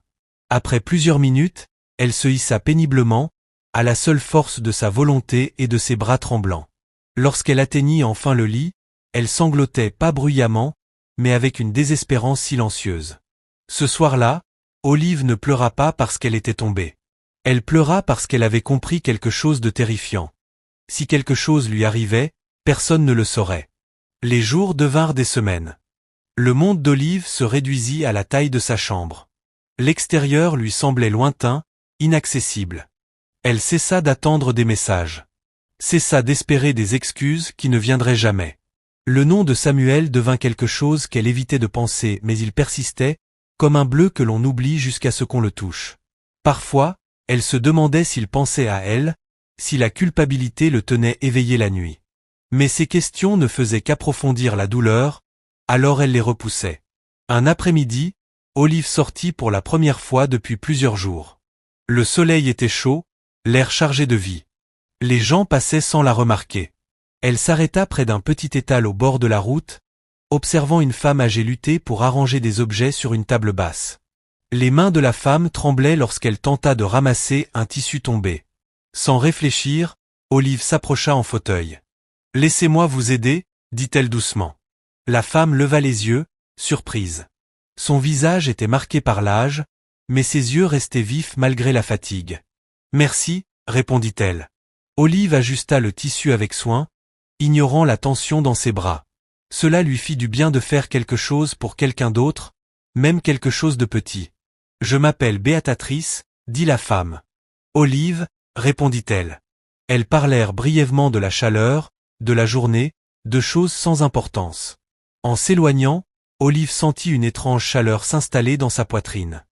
Après plusieurs minutes, elle se hissa péniblement, à la seule force de sa volonté et de ses bras tremblants. Lorsqu'elle atteignit enfin le lit, elle sanglotait pas bruyamment, mais avec une désespérance silencieuse. Ce soir-là, Olive ne pleura pas parce qu'elle était tombée. Elle pleura parce qu'elle avait compris quelque chose de terrifiant. Si quelque chose lui arrivait, personne ne le saurait. Les jours devinrent des semaines. Le monde d'Olive se réduisit à la taille de sa chambre. L'extérieur lui semblait lointain, inaccessible. Elle cessa d'attendre des messages. Cessa d'espérer des excuses qui ne viendraient jamais. Le nom de Samuel devint quelque chose qu'elle évitait de penser, mais il persistait, comme un bleu que l'on oublie jusqu'à ce qu'on le touche. Parfois, elle se demandait s'il pensait à elle, si la culpabilité le tenait éveillé la nuit. Mais ces questions ne faisaient qu'approfondir la douleur, alors elle les repoussait. Un après-midi, Olive sortit pour la première fois depuis plusieurs jours. Le soleil était chaud, l'air chargé de vie. Les gens passaient sans la remarquer. Elle s'arrêta près d'un petit étal au bord de la route, observant une femme âgée lutter pour arranger des objets sur une table basse. Les mains de la femme tremblaient lorsqu'elle tenta de ramasser un tissu tombé. Sans réfléchir, Olive s'approcha en fauteuil. « Laissez-moi vous aider » dit-elle doucement. La femme leva les yeux, surprise. Son visage était marqué par l'âge, mais ses yeux restaient vifs malgré la fatigue. « Merci » répondit-elle. Olive ajusta le tissu avec soin, ignorant la tension dans ses bras. Cela lui fit du bien de faire quelque chose pour quelqu'un d'autre, même quelque chose de petit. « Je m'appelle Béatatrice » dit la femme. « Olive » répondit-elle. Elles parlèrent brièvement de la chaleur, de la journée, de choses sans importance. En s'éloignant, Olive sentit une étrange chaleur s'installer dans sa poitrine.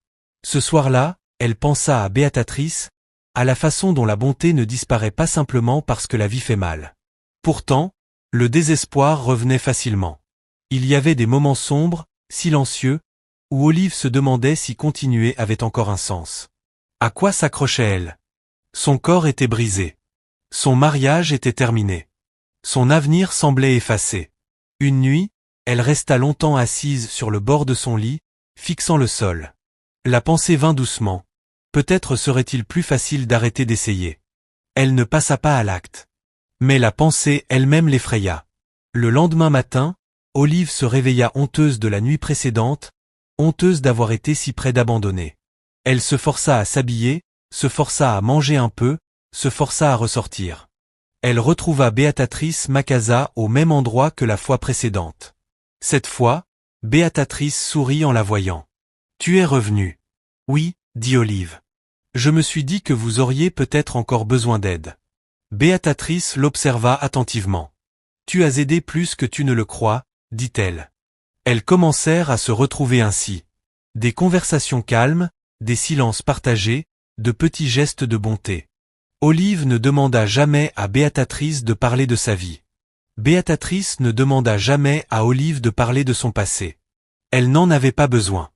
Ce soir-là, elle pensa à Béatatrice, à la façon dont la bonté ne disparaît pas simplement parce que la vie fait mal. Pourtant, le désespoir revenait facilement. Il y avait des moments sombres, silencieux, où Olive se demandait si continuer avait encore un sens. À quoi s'accrochait-elle? Son corps était brisé. Son mariage était terminé. Son avenir semblait effacé. Une nuit, elle resta longtemps assise sur le bord de son lit, fixant le sol. La pensée vint doucement. Peut-être serait-il plus facile d'arrêter d'essayer. Elle ne passa pas à l'acte. Mais la pensée elle-même l'effraya. Le lendemain matin, Olive se réveilla honteuse de la nuit précédente, honteuse d'avoir été si près d'abandonner. Elle se força à s'habiller, se força à manger un peu, se força à ressortir. Elle retrouva Béatatrice Macasa au même endroit que la fois précédente. Cette fois, Béatatrice sourit en la voyant. « Tu es revenue. »« Oui, » dit Olive. « Je me suis dit que vous auriez peut-être encore besoin d'aide. » Béatatrice l'observa attentivement. « Tu as aidé plus que tu ne le crois, » dit-elle. Elles commencèrent à se retrouver ainsi. Des conversations calmes, des silences partagés, de petits gestes de bonté. Olive ne demanda jamais à Béatatrice de parler de sa vie. Béatatrice ne demanda jamais à Olive de parler de son passé. Elle n'en avait pas besoin.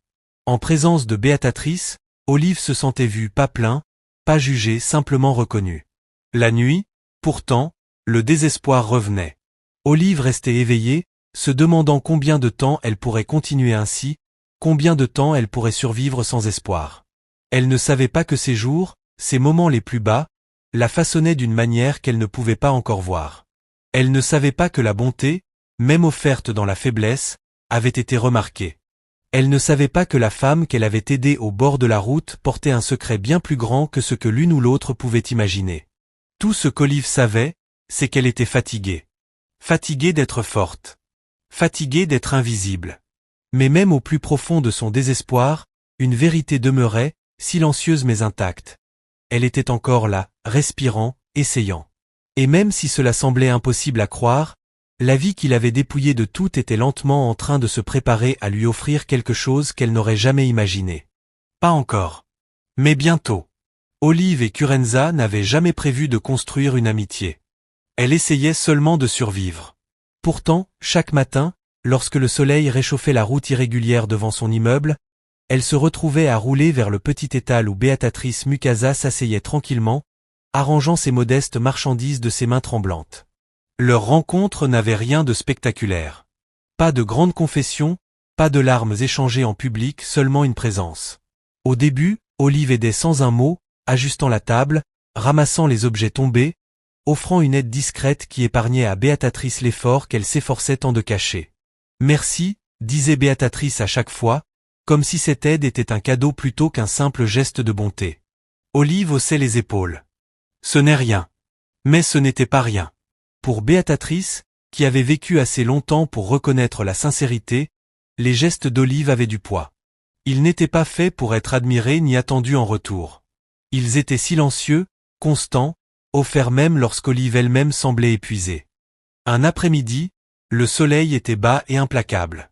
En présence de Béatatrice, Olive se sentait vue, pas plaint, pas jugée, simplement reconnue. La nuit, pourtant, le désespoir revenait. Olive restait éveillée, se demandant combien de temps elle pourrait continuer ainsi, combien de temps elle pourrait survivre sans espoir. Elle ne savait pas que ces jours, ces moments les plus bas, la façonnaient d'une manière qu'elle ne pouvait pas encore voir. Elle ne savait pas que la bonté, même offerte dans la faiblesse, avait été remarquée. Elle ne savait pas que la femme qu'elle avait aidée au bord de la route portait un secret bien plus grand que ce que l'une ou l'autre pouvait imaginer. Tout ce qu'Olive savait, c'est qu'elle était fatiguée. Fatiguée d'être forte. Fatiguée d'être invisible. Mais même au plus profond de son désespoir, une vérité demeurait, silencieuse mais intacte. Elle était encore là, respirant, essayant. Et même si cela semblait impossible à croire, la vie qui l'avait dépouillée de tout était lentement en train de se préparer à lui offrir quelque chose qu'elle n'aurait jamais imaginé. Pas encore. Mais bientôt. Olive et Curenza n'avaient jamais prévu de construire une amitié. Elle essayait seulement de survivre. Pourtant, chaque matin, lorsque le soleil réchauffait la route irrégulière devant son immeuble, elle se retrouvait à rouler vers le petit étal où Beatrice Mukasa s'asseyait tranquillement, arrangeant ses modestes marchandises de ses mains tremblantes. Leur rencontre n'avait rien de spectaculaire. Pas de grande confession, pas de larmes échangées en public, seulement une présence. Au début, Olive aidait sans un mot, ajustant la table, ramassant les objets tombés, offrant une aide discrète qui épargnait à Beatrice l'effort qu'elle s'efforçait tant de cacher. « Merci », disait Beatrice à chaque fois, comme si cette aide était un cadeau plutôt qu'un simple geste de bonté. Olive haussait les épaules. Ce n'est rien. Mais ce n'était pas rien. Pour Beatrice, qui avait vécu assez longtemps pour reconnaître la sincérité, les gestes d'Olive avaient du poids. Ils n'étaient pas faits pour être admirés ni attendus en retour. Ils étaient silencieux, constants, offerts même lorsqu'Olive elle-même semblait épuisée. Un après-midi, le soleil était bas et implacable.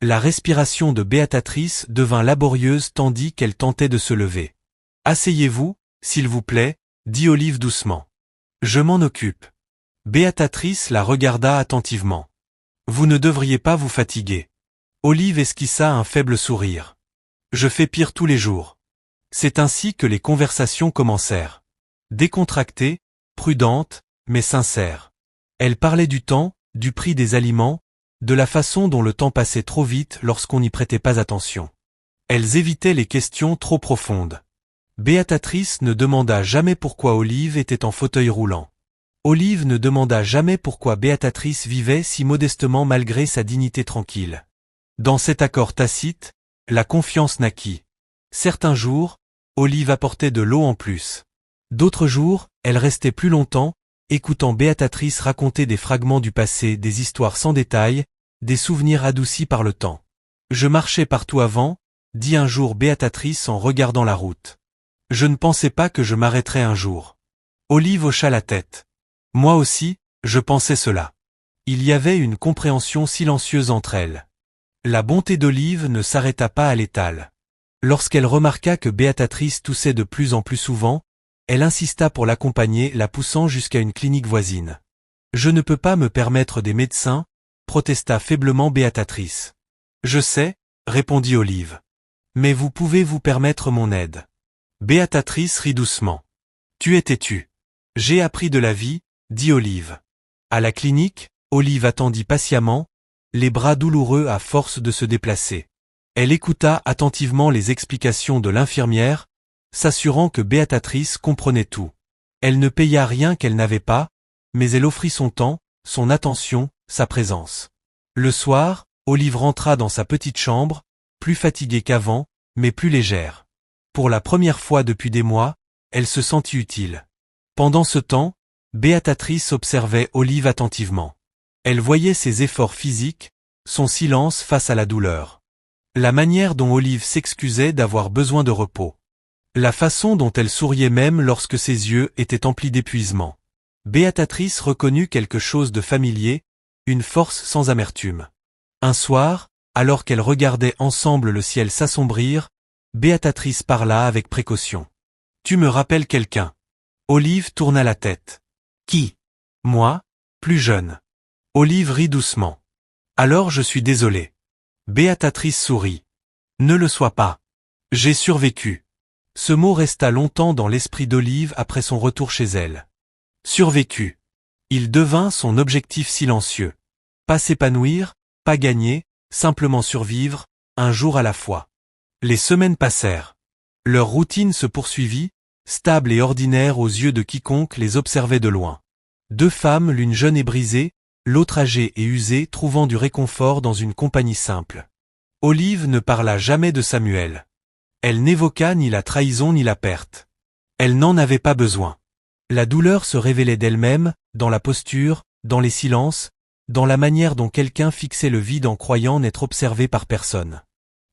La respiration de Beatrice devint laborieuse tandis qu'elle tentait de se lever. « Asseyez-vous, s'il vous plaît », dit Olive doucement. « Je m'en occupe. » Beatrice la regarda attentivement. « Vous ne devriez pas vous fatiguer. » Olive esquissa un faible sourire. « Je fais pire tous les jours. » C'est ainsi que les conversations commencèrent. Décontractées, prudentes, mais sincères. Elle parlait du temps, du prix des aliments, de la façon dont le temps passait trop vite lorsqu'on n'y prêtait pas attention. Elles évitaient les questions trop profondes. Beatrice ne demanda jamais pourquoi Olive était en fauteuil roulant. Olive ne demanda jamais pourquoi Beatrice vivait si modestement malgré sa dignité tranquille. Dans cet accord tacite, la confiance naquit. Certains jours, Olive apportait de l'eau en plus. D'autres jours, elle restait plus longtemps, écoutant Beatrice raconter des fragments du passé, des histoires sans détail, des souvenirs adoucis par le temps. « Je marchais partout avant », dit un jour Beatrice en regardant la route. « Je ne pensais pas que je m'arrêterais un jour. » Olive hocha la tête. « Moi aussi, je pensais cela. » Il y avait une compréhension silencieuse entre elles. La bonté d'Olive ne s'arrêta pas à l'étal. Lorsqu'elle remarqua que Beatrice toussait de plus en plus souvent, elle insista pour l'accompagner, la poussant jusqu'à une clinique voisine. « Je ne peux pas me permettre des médecins », protesta faiblement Beatrice. « Je sais », répondit Olive. « Mais vous pouvez vous permettre mon aide. » Beatrice rit doucement. « Tu es têtue. J'ai appris de la vie, » dit Olive. À la clinique, Olive attendit patiemment, les bras douloureux à force de se déplacer. Elle écouta attentivement les explications de l'infirmière, s'assurant que Beatrice comprenait tout. Elle ne paya rien qu'elle n'avait pas, mais elle offrit son temps, son attention, sa présence. Le soir, Olive rentra dans sa petite chambre, plus fatiguée qu'avant, mais plus légère. Pour la première fois depuis des mois, elle se sentit utile. Pendant ce temps, Beatrice observait Olive attentivement. Elle voyait ses efforts physiques, son silence face à la douleur. La manière dont Olive s'excusait d'avoir besoin de repos. La façon dont elle souriait même lorsque ses yeux étaient emplis d'épuisement. Beatrice reconnut quelque chose de familier, une force sans amertume. Un soir, alors qu'elles regardaient ensemble le ciel s'assombrir, Beatrice parla avec précaution. « Tu me rappelles quelqu'un. » Olive tourna la tête. « Qui ? » « Moi, plus jeune. » Olive rit doucement. « Alors je suis désolée. » Beatrice sourit. « Ne le sois pas. J'ai survécu. Ce mot resta longtemps dans l'esprit d'Olive après son retour chez elle. Survécu. Il devint son objectif silencieux. Pas s'épanouir, pas gagner, simplement survivre, un jour à la fois. Les semaines passèrent. Leur routine se poursuivit, stable et ordinaire aux yeux de quiconque les observait de loin. Deux femmes, l'une jeune et brisée, l'autre âgée et usée, trouvant du réconfort dans une compagnie simple. Olive ne parla jamais de Samuel. Elle n'évoqua ni la trahison ni la perte. Elle n'en avait pas besoin. La douleur se révélait d'elle-même, dans la posture, dans les silences, dans la manière dont quelqu'un fixait le vide en croyant n'être observé par personne.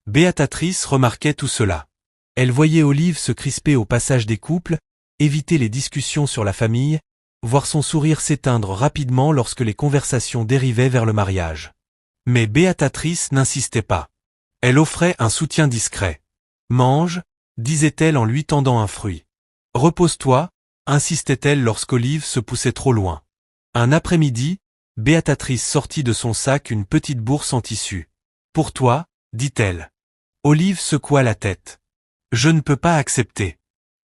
Béatrice remarquait tout cela. Elle voyait Olive se crisper au passage des couples, éviter les discussions sur la famille, voir son sourire s'éteindre rapidement lorsque les conversations dérivaient vers le mariage. Mais Béatrice n'insistait pas. Elle offrait un soutien discret. « Mange », disait-elle en lui tendant un fruit. « Repose-toi », insistait-elle lorsqu'Olive se poussait trop loin. Un après-midi, Béatrice sortit de son sac une petite bourse en tissu. « Pour toi », dit-elle. Olive secoua la tête. « Je ne peux pas accepter. »«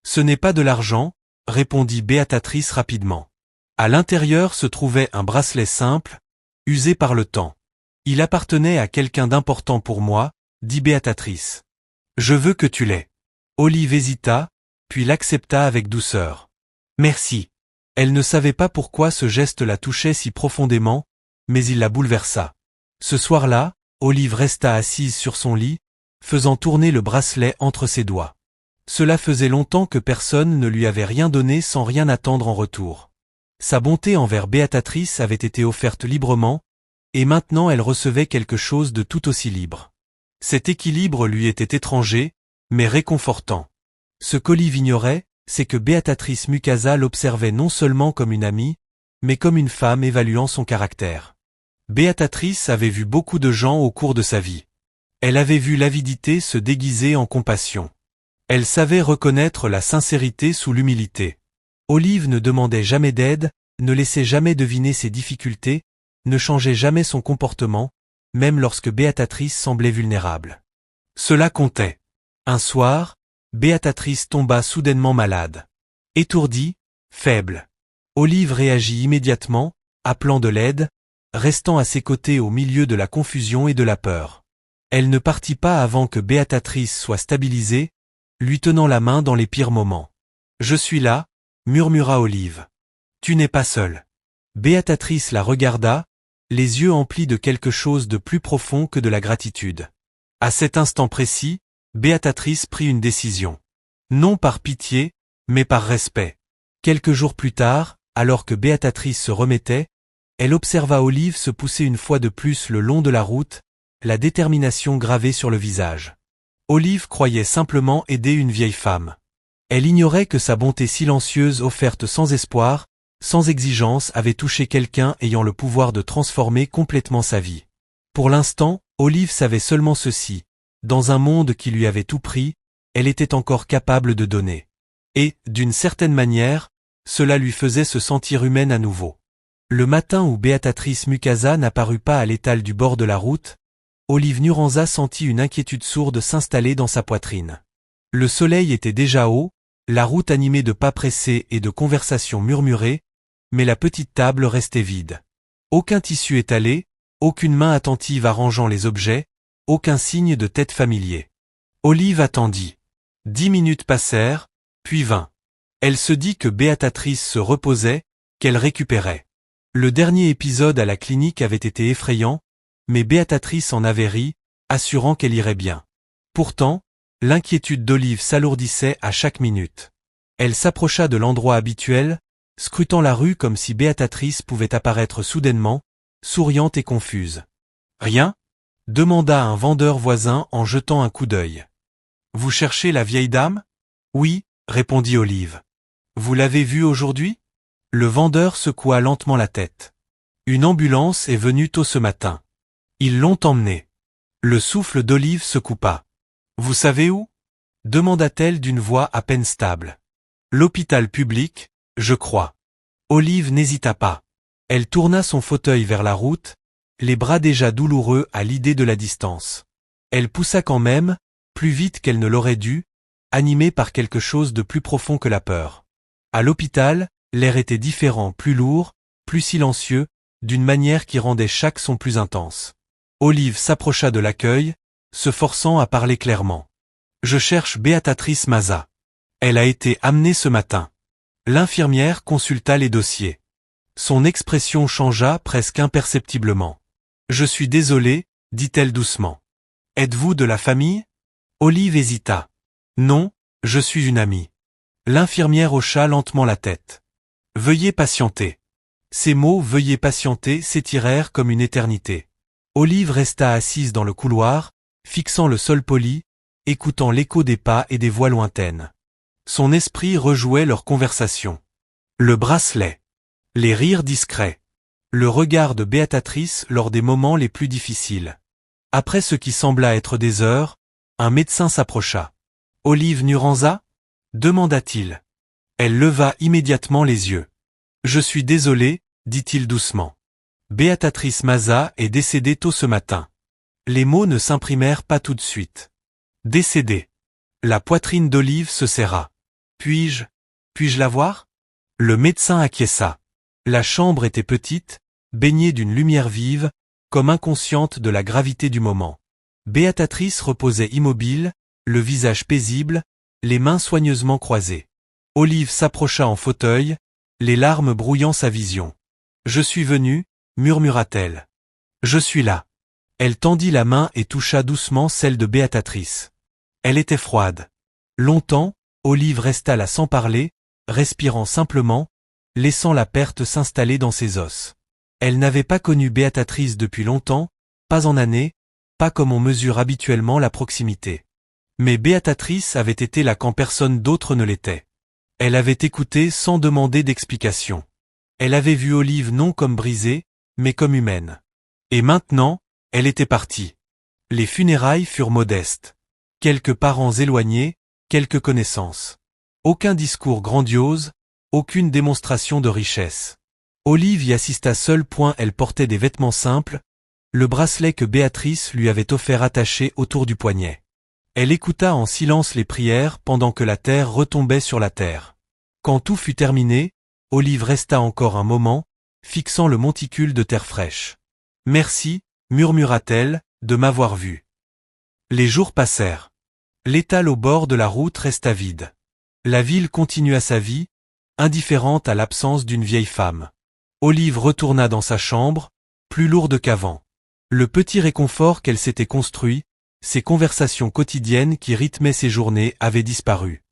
Ce n'est pas de l'argent », répondit Béatrice rapidement. À l'intérieur se trouvait un bracelet simple, usé par le temps. « Il appartenait à quelqu'un d'important pour moi », dit Béatrice. « Je veux que tu l'aies. » Olive hésita, puis l'accepta avec douceur. « Merci. » Elle ne savait pas pourquoi ce geste la touchait si profondément, mais il la bouleversa. Ce soir-là, Olive resta assise sur son lit, faisant tourner le bracelet entre ses doigts. Cela faisait longtemps que personne ne lui avait rien donné sans rien attendre en retour. Sa bonté envers Béatrice avait été offerte librement, et maintenant elle recevait quelque chose de tout aussi libre. Cet équilibre lui était étranger, mais réconfortant. Ce qu'Olive ignorait, c'est que Béatrice Mukasa l'observait non seulement comme une amie, mais comme une femme évaluant son caractère. Béatrice avait vu beaucoup de gens au cours de sa vie. Elle avait vu l'avidité se déguiser en compassion. Elle savait reconnaître la sincérité sous l'humilité. Olive ne demandait jamais d'aide, ne laissait jamais deviner ses difficultés, ne changeait jamais son comportement, même lorsque Béatrice semblait vulnérable. Cela comptait. Un soir, Béatrice tomba soudainement malade. Étourdie, faible. Olive réagit immédiatement, appelant de l'aide, restant à ses côtés au milieu de la confusion et de la peur. Elle ne partit pas avant que Béatrice soit stabilisée, lui tenant la main dans les pires moments. « Je suis là », murmura Olive. « Tu n'es pas seule. » Béatrice la regarda, les yeux emplis de quelque chose de plus profond que de la gratitude. À cet instant précis, Béatrice prit une décision. Non par pitié, mais par respect. Quelques jours plus tard, alors que Béatrice se remettait, elle observa Olive se pousser une fois de plus le long de la route, la détermination gravée sur le visage. Olive croyait simplement aider une vieille femme. Elle ignorait que sa bonté silencieuse offerte sans espoir, sans exigence avait touché quelqu'un ayant le pouvoir de transformer complètement sa vie. Pour l'instant, Olive savait seulement ceci. Dans un monde qui lui avait tout pris, elle était encore capable de donner. Et, d'une certaine manière, cela lui faisait se sentir humaine à nouveau. Le matin où Béatrice Mukasa n'apparut pas à l'étal du bord de la route, Olive Nuranza sentit une inquiétude sourde s'installer dans sa poitrine. Le soleil était déjà haut, la route animée de pas pressés et de conversations murmurées, mais la petite table restait vide. Aucun tissu étalé, aucune main attentive arrangeant les objets, aucun signe de tête familier. Olive attendit. 10 minutes passèrent, puis 20. Elle se dit que Béatrice se reposait, qu'elle récupérait. Le dernier épisode à la clinique avait été effrayant, mais Béatrice en avait ri, assurant qu'elle irait bien. Pourtant, l'inquiétude d'Olive s'alourdissait à chaque minute. Elle s'approcha de l'endroit habituel, scrutant la rue comme si Béatrice pouvait apparaître soudainement, souriante et confuse. « Rien ?» demanda un vendeur voisin en jetant un coup d'œil. « Vous cherchez la vieille dame ?»« Oui », répondit Olive. « Vous l'avez vue aujourd'hui ?» Le vendeur secoua lentement la tête. « Une ambulance est venue tôt ce matin. Ils l'ont emmenée. » Le souffle d'Olive se coupa. « Vous savez où ?» demanda-t-elle d'une voix à peine stable. « L'hôpital public, je crois. » Olive n'hésita pas. Elle tourna son fauteuil vers la route, les bras déjà douloureux à l'idée de la distance. Elle poussa quand même, plus vite qu'elle ne l'aurait dû, animé par quelque chose de plus profond que la peur. À l'hôpital, l'air était différent, plus lourd, plus silencieux, d'une manière qui rendait chaque son plus intense. Olive s'approcha de l'accueil, se forçant à parler clairement. « Je cherche Béatrice Mazza. Elle a été amenée ce matin. » L'infirmière consulta les dossiers. Son expression changea presque imperceptiblement. « Je suis désolée, dit-elle doucement. Êtes-vous de la famille ? » Olive hésita. « Non, je suis une amie. » L'infirmière hocha lentement la tête. « Veuillez patienter. » Ces mots « veuillez patienter » s'étirèrent comme une éternité. Olive resta assise dans le couloir, fixant le sol poli, écoutant l'écho des pas et des voix lointaines. Son esprit rejouait leur conversation. Le bracelet. Les rires discrets. Le regard de Béatrice lors des moments les plus difficiles. Après ce qui sembla être des heures, un médecin s'approcha. « Olive Nuranza ?» demanda-t-il. Elle leva immédiatement les yeux. « Je suis désolé, » dit-il doucement. « Béatrice Mazza est décédée tôt ce matin. » Les mots ne s'imprimèrent pas tout de suite. « Décédée. » La poitrine d'Olive se serra. « Puis-je la voir ?» Le médecin acquiesça. La chambre était petite, baignée d'une lumière vive, comme inconsciente de la gravité du moment. Béatrice reposait immobile, le visage paisible, les mains soigneusement croisées. Olive s'approcha en fauteuil, les larmes brouillant sa vision. « Je suis venue, » murmura-t-elle. « Je suis là. » Elle tendit la main et toucha doucement celle de Béatrice. Elle était froide. Longtemps, Olive resta là sans parler, respirant simplement, laissant la perte s'installer dans ses os. Elle n'avait pas connu Béatrice depuis longtemps, pas en années, pas comme on mesure habituellement la proximité. Mais Béatrice avait été là quand personne d'autre ne l'était. Elle avait écouté sans demander d'explication. Elle avait vu Olive non comme brisée, mais comme humaine. Et maintenant, elle était partie. Les funérailles furent modestes. Quelques parents éloignés, quelques connaissances. Aucun discours grandiose, aucune démonstration de richesse. Olive y assista seule. Elle portait des vêtements simples, le bracelet que Béatrice lui avait offert attaché autour du poignet. Elle écouta en silence les prières pendant que la terre retombait sur la terre. Quand tout fut terminé, Olive resta encore un moment, fixant le monticule de terre fraîche. « Merci, » murmura-t-elle, « de m'avoir vue. » Les jours passèrent. L'étal au bord de la route resta vide. La ville continua sa vie, indifférente à l'absence d'une vieille femme. Olive retourna dans sa chambre, plus lourde qu'avant. Le petit réconfort qu'elle s'était construit, ses conversations quotidiennes qui rythmaient ses journées avaient disparu.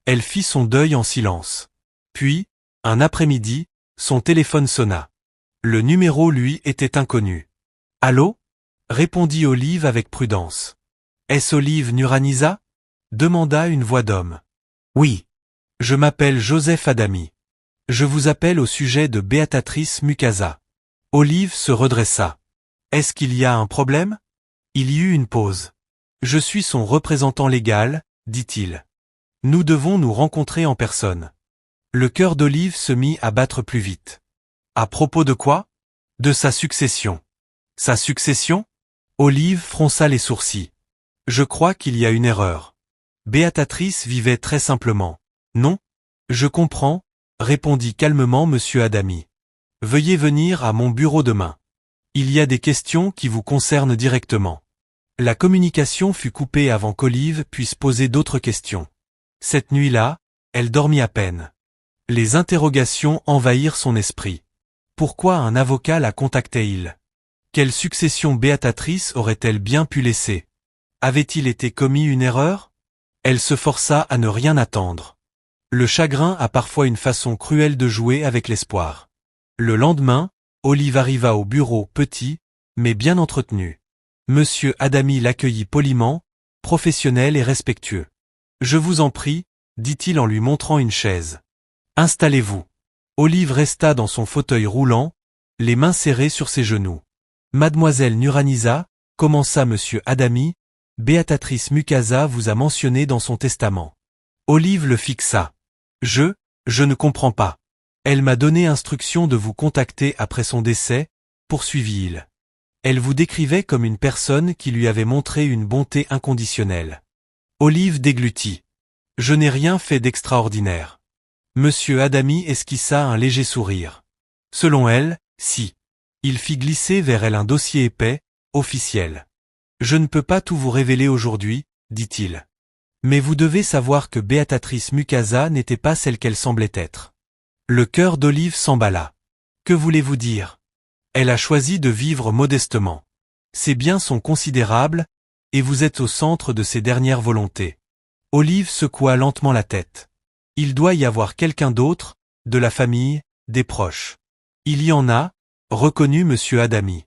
Elle fit son deuil en silence. Puis, un après-midi, son téléphone sonna. Le numéro lui était inconnu. « Allô ?» répondit Olive avec prudence. « Est-ce Olive Nuranisa ?» demanda une voix d'homme. « Oui. Je m'appelle Joseph Adami. Je vous appelle au sujet de Béatrice Mukasa. » Olive se redressa. « Est-ce qu'il y a un problème ?» Il y eut une pause. « Je suis son représentant légal, » dit-il. « Nous devons nous rencontrer en personne. » Le cœur d'Olive se mit à battre plus vite. « À propos de quoi ? » « De sa succession. »« Sa succession ?» Olive fronça les sourcils. « Je crois qu'il y a une erreur. Béatrice vivait très simplement. »« Non ? Je comprends, » répondit calmement Monsieur Adami. « Veuillez venir à mon bureau demain. Il y a des questions qui vous concernent directement. » La communication fut coupée avant qu'Olive puisse poser d'autres questions. Cette nuit-là, elle dormit à peine. Les interrogations envahirent son esprit. Pourquoi un avocat la contactait-il ? Quelle succession Béatrice aurait-elle bien pu laisser ? Avait-il été commis une erreur ? Elle se força à ne rien attendre. Le chagrin a parfois une façon cruelle de jouer avec l'espoir. Le lendemain, Olive arriva au bureau petit, mais bien entretenu. Monsieur Adami l'accueillit poliment, professionnel et respectueux. « Je vous en prie, » dit-il en lui montrant une chaise. « Installez-vous. » Olive resta dans son fauteuil roulant, les mains serrées sur ses genoux. « Mademoiselle Nuranisa, » commença Monsieur Adami, « Béatrice Mukasa vous a mentionné dans son testament. » Olive le fixa. « Je ne comprends pas. Elle m'a donné instruction de vous contacter après son décès, » poursuivit-il. Elle vous décrivait comme une personne qui lui avait montré une bonté inconditionnelle. Olive déglutit. Je n'ai rien fait d'extraordinaire. Monsieur Adamy esquissa un léger sourire. Selon elle, si. Il fit glisser vers elle un dossier épais, officiel. Je ne peux pas tout vous révéler aujourd'hui, dit-il. Mais vous devez savoir que Béatrice Mukasa n'était pas celle qu'elle semblait être. Le cœur d'Olive s'emballa. Que voulez-vous dire? Elle a choisi de vivre modestement. Ses biens sont considérables, et vous êtes au centre de ses dernières volontés. Olive secoua lentement la tête. Il doit y avoir quelqu'un d'autre, de la famille, des proches. Il y en a, reconnut monsieur Adamy.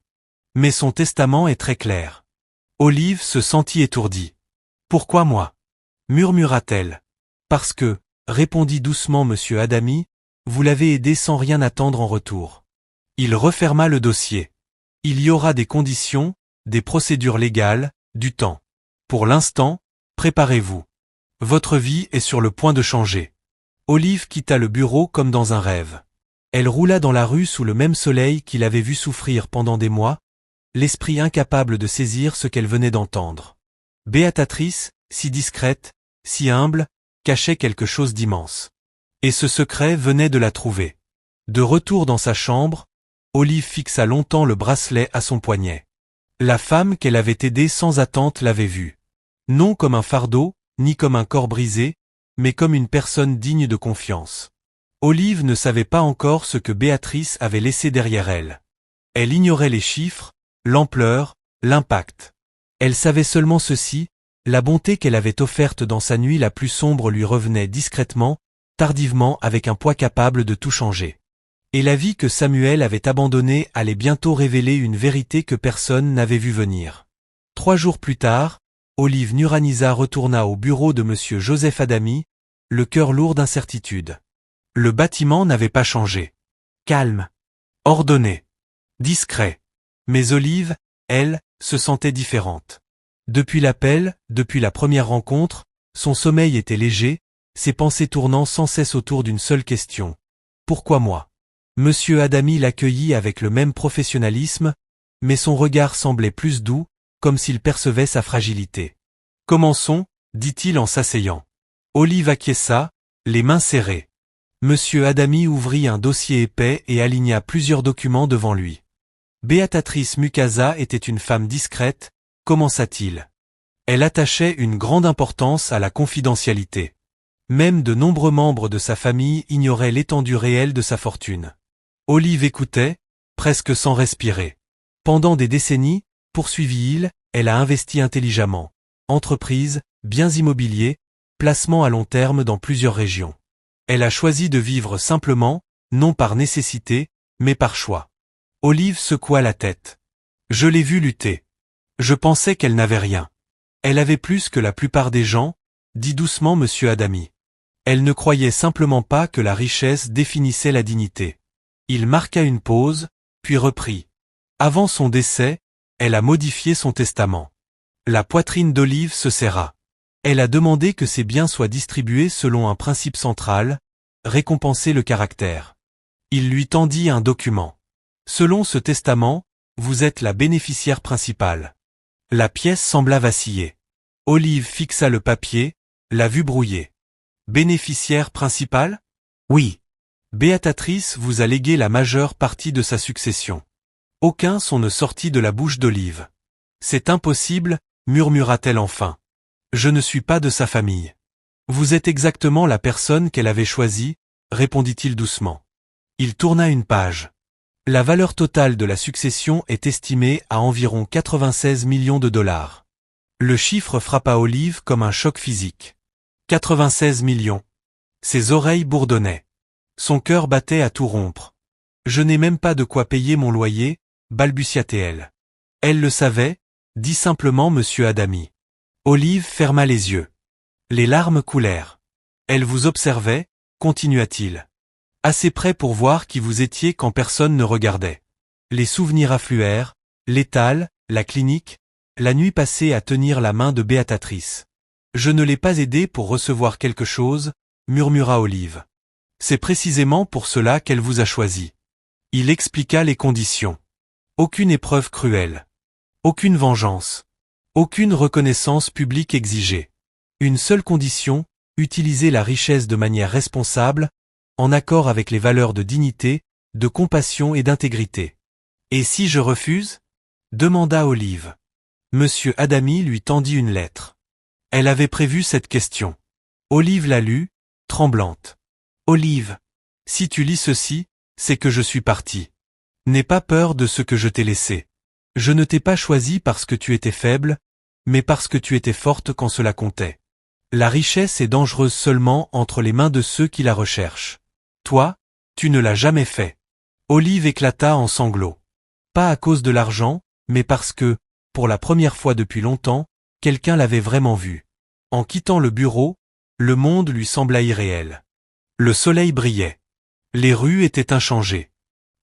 Mais son testament est très clair. Olive se sentit étourdie. Pourquoi moi? Murmura-t-elle. Parce que, répondit doucement monsieur Adamy, vous l'avez aidé sans rien attendre en retour. Il referma le dossier. Il y aura des conditions, des procédures légales, du temps. Pour l'instant, préparez-vous. Votre vie est sur le point de changer. Olive quitta le bureau comme dans un rêve. Elle roula dans la rue sous le même soleil qui l'avait vue souffrir pendant des mois, l'esprit incapable de saisir ce qu'elle venait d'entendre. Béatrice, si discrète, si humble, cachait quelque chose d'immense. Et ce secret venait de la trouver. De retour dans sa chambre, Olive fixa longtemps le bracelet à son poignet. La femme qu'elle avait aidée sans attente l'avait vue. Non comme un fardeau, ni comme un corps brisé, mais comme une personne digne de confiance. Olive ne savait pas encore ce que Béatrice avait laissé derrière elle. Elle ignorait les chiffres, l'ampleur, l'impact. Elle savait seulement ceci, la bonté qu'elle avait offerte dans sa nuit la plus sombre lui revenait discrètement, tardivement avec un poids capable de tout changer. Et la vie que Samuel avait abandonnée allait bientôt révéler une vérité que personne n'avait vue venir. 3 jours plus tard, Olive Nuranisa retourna au bureau de monsieur Joseph Adamy, le cœur lourd d'incertitude. Le bâtiment n'avait pas changé. Calme. Ordonné. Discret. Mais Olive, elle, se sentait différente. Depuis l'appel, depuis la première rencontre, son sommeil était léger, ses pensées tournant sans cesse autour d'une seule question. Pourquoi moi? Monsieur Adamy l'accueillit avec le même professionnalisme, mais son regard semblait plus doux, comme s'il percevait sa fragilité. Commençons, dit-il en s'asseyant. Olive acquiesça, les mains serrées. Monsieur Adamy ouvrit un dossier épais et aligna plusieurs documents devant lui. Béatrice Mukasa était une femme discrète, commença-t-il. Elle attachait une grande importance à la confidentialité. Même de nombreux membres de sa famille ignoraient l'étendue réelle de sa fortune. Olive écoutait, presque sans respirer. Pendant des décennies, poursuivit-il, elle a investi intelligemment. Entreprises, biens immobiliers, placements à long terme dans plusieurs régions. Elle a choisi de vivre simplement, non par nécessité, mais par choix. Olive secoua la tête. Je l'ai vue lutter. Je pensais qu'elle n'avait rien. Elle avait plus que la plupart des gens, dit doucement monsieur Adamy. Elle ne croyait simplement pas que la richesse définissait la dignité. Il marqua une pause, puis reprit. Avant son décès, elle a modifié son testament. La poitrine d'Olive se serra. Elle a demandé que ses biens soient distribués selon un principe central, récompenser le caractère. Il lui tendit un document. Selon ce testament, vous êtes la bénéficiaire principale. La pièce sembla vaciller. Olive fixa le papier, la vue brouillée. Bénéficiaire principale? Oui. Béatrice vous a légué la majeure partie de sa succession. Aucun son ne sortit de la bouche d'Olive. C'est impossible, murmura-t-elle enfin. Je ne suis pas de sa famille. Vous êtes exactement la personne qu'elle avait choisie, répondit-il doucement. Il tourna une page. La valeur totale de la succession est estimée à environ 96 millions de dollars. Le chiffre frappa Olive comme un choc physique. 96 millions. Ses oreilles bourdonnaient. Son cœur battait à tout rompre. Je n'ai même pas de quoi payer mon loyer, balbutia-t-elle. Elle le savait, dit simplement monsieur Adamy. Olive ferma les yeux. Les larmes coulèrent. Elle vous observait, continua-t-il. Assez près pour voir qui vous étiez quand personne ne regardait. Les souvenirs affluèrent, l'étal, la clinique, la nuit passée à tenir la main de Béatrice. Je ne l'ai pas aidée pour recevoir quelque chose, murmura Olive. C'est précisément pour cela qu'elle vous a choisi. Il expliqua les conditions. Aucune épreuve cruelle. Aucune vengeance. Aucune reconnaissance publique exigée. Une seule condition, Utiliser la richesse de manière responsable, en accord avec les valeurs de dignité, de compassion et d'intégrité. Et si je refuse? Demanda Olive. Monsieur Adamy lui tendit une lettre. Elle avait prévu cette question. Olive la lut, tremblante. Olive, si tu lis ceci, c'est que je suis parti. N'aie pas peur de ce que je t'ai laissé. Je ne t'ai pas choisi parce que tu étais faible, mais parce que tu étais forte quand cela comptait. La richesse est dangereuse seulement entre les mains de ceux qui la recherchent. Toi, tu ne l'as jamais fait. Olive éclata en sanglots. Pas à cause de l'argent, mais parce que, pour la première fois depuis longtemps, quelqu'un l'avait vraiment vue. En quittant le bureau, le monde lui sembla irréel. Le soleil brillait. Les rues étaient inchangées.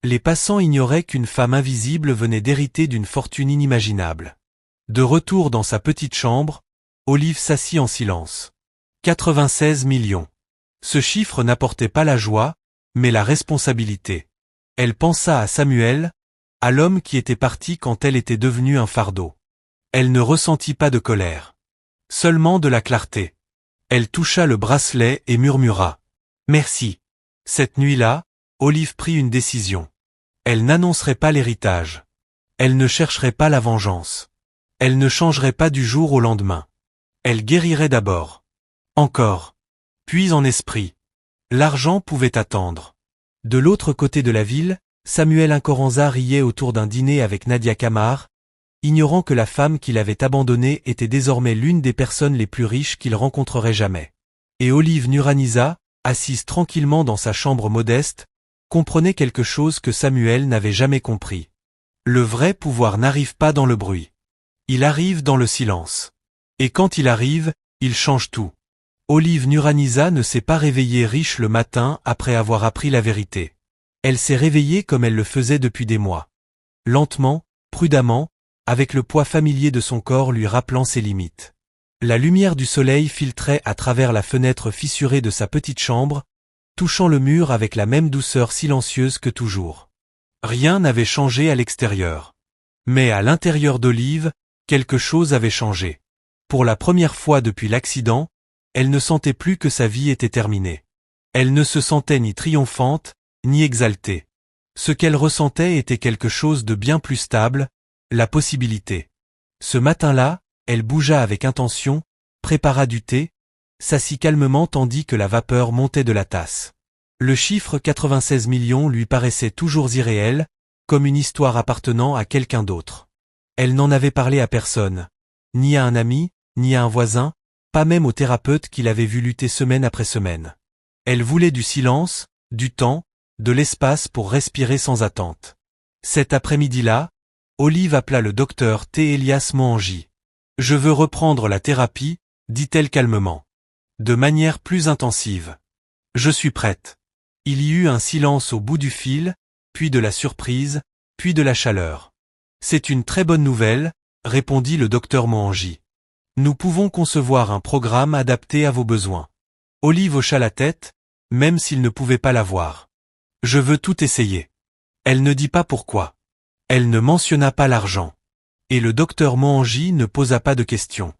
Les passants ignoraient qu'une femme invisible venait d'hériter d'une fortune inimaginable. De retour dans sa petite chambre, Olive s'assit en silence. 96 millions. Ce chiffre n'apportait pas la joie, mais la responsabilité. Elle pensa à Samuel, à l'homme qui était parti quand elle était devenue un fardeau. Elle ne ressentit pas de colère. Seulement de la clarté. Elle toucha le bracelet et murmura. « Merci. » Cette nuit-là, Olive prit une décision. Elle n'annoncerait pas l'héritage. Elle ne chercherait pas la vengeance. Elle ne changerait pas du jour au lendemain. Elle guérirait d'abord. Encore. Puis en esprit. L'argent pouvait attendre. De l'autre côté de la ville, Samuel Incoranza riait autour d'un dîner avec Nadia Kamar, ignorant que la femme qu'il avait abandonnée était désormais l'une des personnes les plus riches qu'il rencontrerait jamais. Et Olive Nuranisa, assise tranquillement dans sa chambre modeste, comprenait quelque chose que Samuel n'avait jamais compris. Le vrai pouvoir n'arrive pas dans le bruit. Il arrive dans le silence. Et quand il arrive, il change tout. Olive Nuranisa ne s'est pas réveillée riche le matin après avoir appris la vérité. Elle s'est réveillée comme elle le faisait depuis des mois. Lentement, prudemment, avec le poids familier de son corps lui rappelant ses limites. La lumière du soleil filtrait à travers la fenêtre fissurée de sa petite chambre, touchant le mur avec la même douceur silencieuse que toujours. Rien n'avait changé à l'extérieur. Mais à l'intérieur d'Olive, quelque chose avait changé. Pour la première fois depuis l'accident, elle ne sentait plus que sa vie était terminée. Elle ne se sentait ni triomphante, ni exaltée. Ce qu'elle ressentait était quelque chose de bien plus stable, la possibilité. Ce matin-là, elle bougea avec intention, prépara du thé, s'assit calmement tandis que la vapeur montait de la tasse. Le chiffre 96 millions lui paraissait toujours irréel, comme une histoire appartenant à quelqu'un d'autre. Elle n'en avait parlé à personne, ni à un ami, ni à un voisin, pas même au thérapeute qui l'avait vu lutter semaine après semaine. Elle voulait du silence, du temps, de l'espace pour respirer sans attente. Cet après-midi-là, Olive appela le docteur T. Elias Mohanji. « Je veux reprendre la thérapie », dit-elle calmement. De manière plus intensive. « Je suis prête. » Il y eut un silence au bout du fil, puis de la surprise, puis de la chaleur. « C'est une très bonne nouvelle », répondit le docteur Mohanji. « Nous pouvons concevoir un programme adapté à vos besoins. » Olive hocha la tête, même s'il ne pouvait pas la voir. « Je veux tout essayer. » Elle ne dit pas pourquoi. Elle ne mentionna pas l'argent. Et le docteur Mohanji ne posa pas de questions.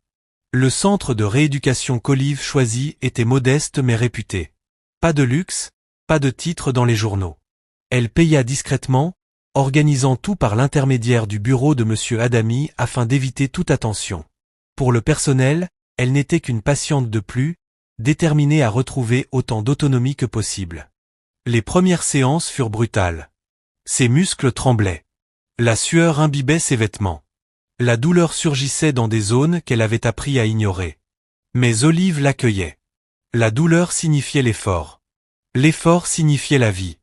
Le centre de rééducation qu'Olive choisit était modeste mais réputé. Pas de luxe, pas de titre dans les journaux. Elle paya discrètement, organisant tout par l'intermédiaire du bureau de Monsieur Adamy afin d'éviter toute attention. Pour le personnel, elle n'était qu'une patiente de plus, déterminée à retrouver autant d'autonomie que possible. Les premières séances furent brutales. Ses muscles tremblaient. La sueur imbibait ses vêtements. La douleur surgissait dans des zones qu'elle avait appris à ignorer. Mais Olive l'accueillait. La douleur signifiait l'effort. L'effort signifiait la vie.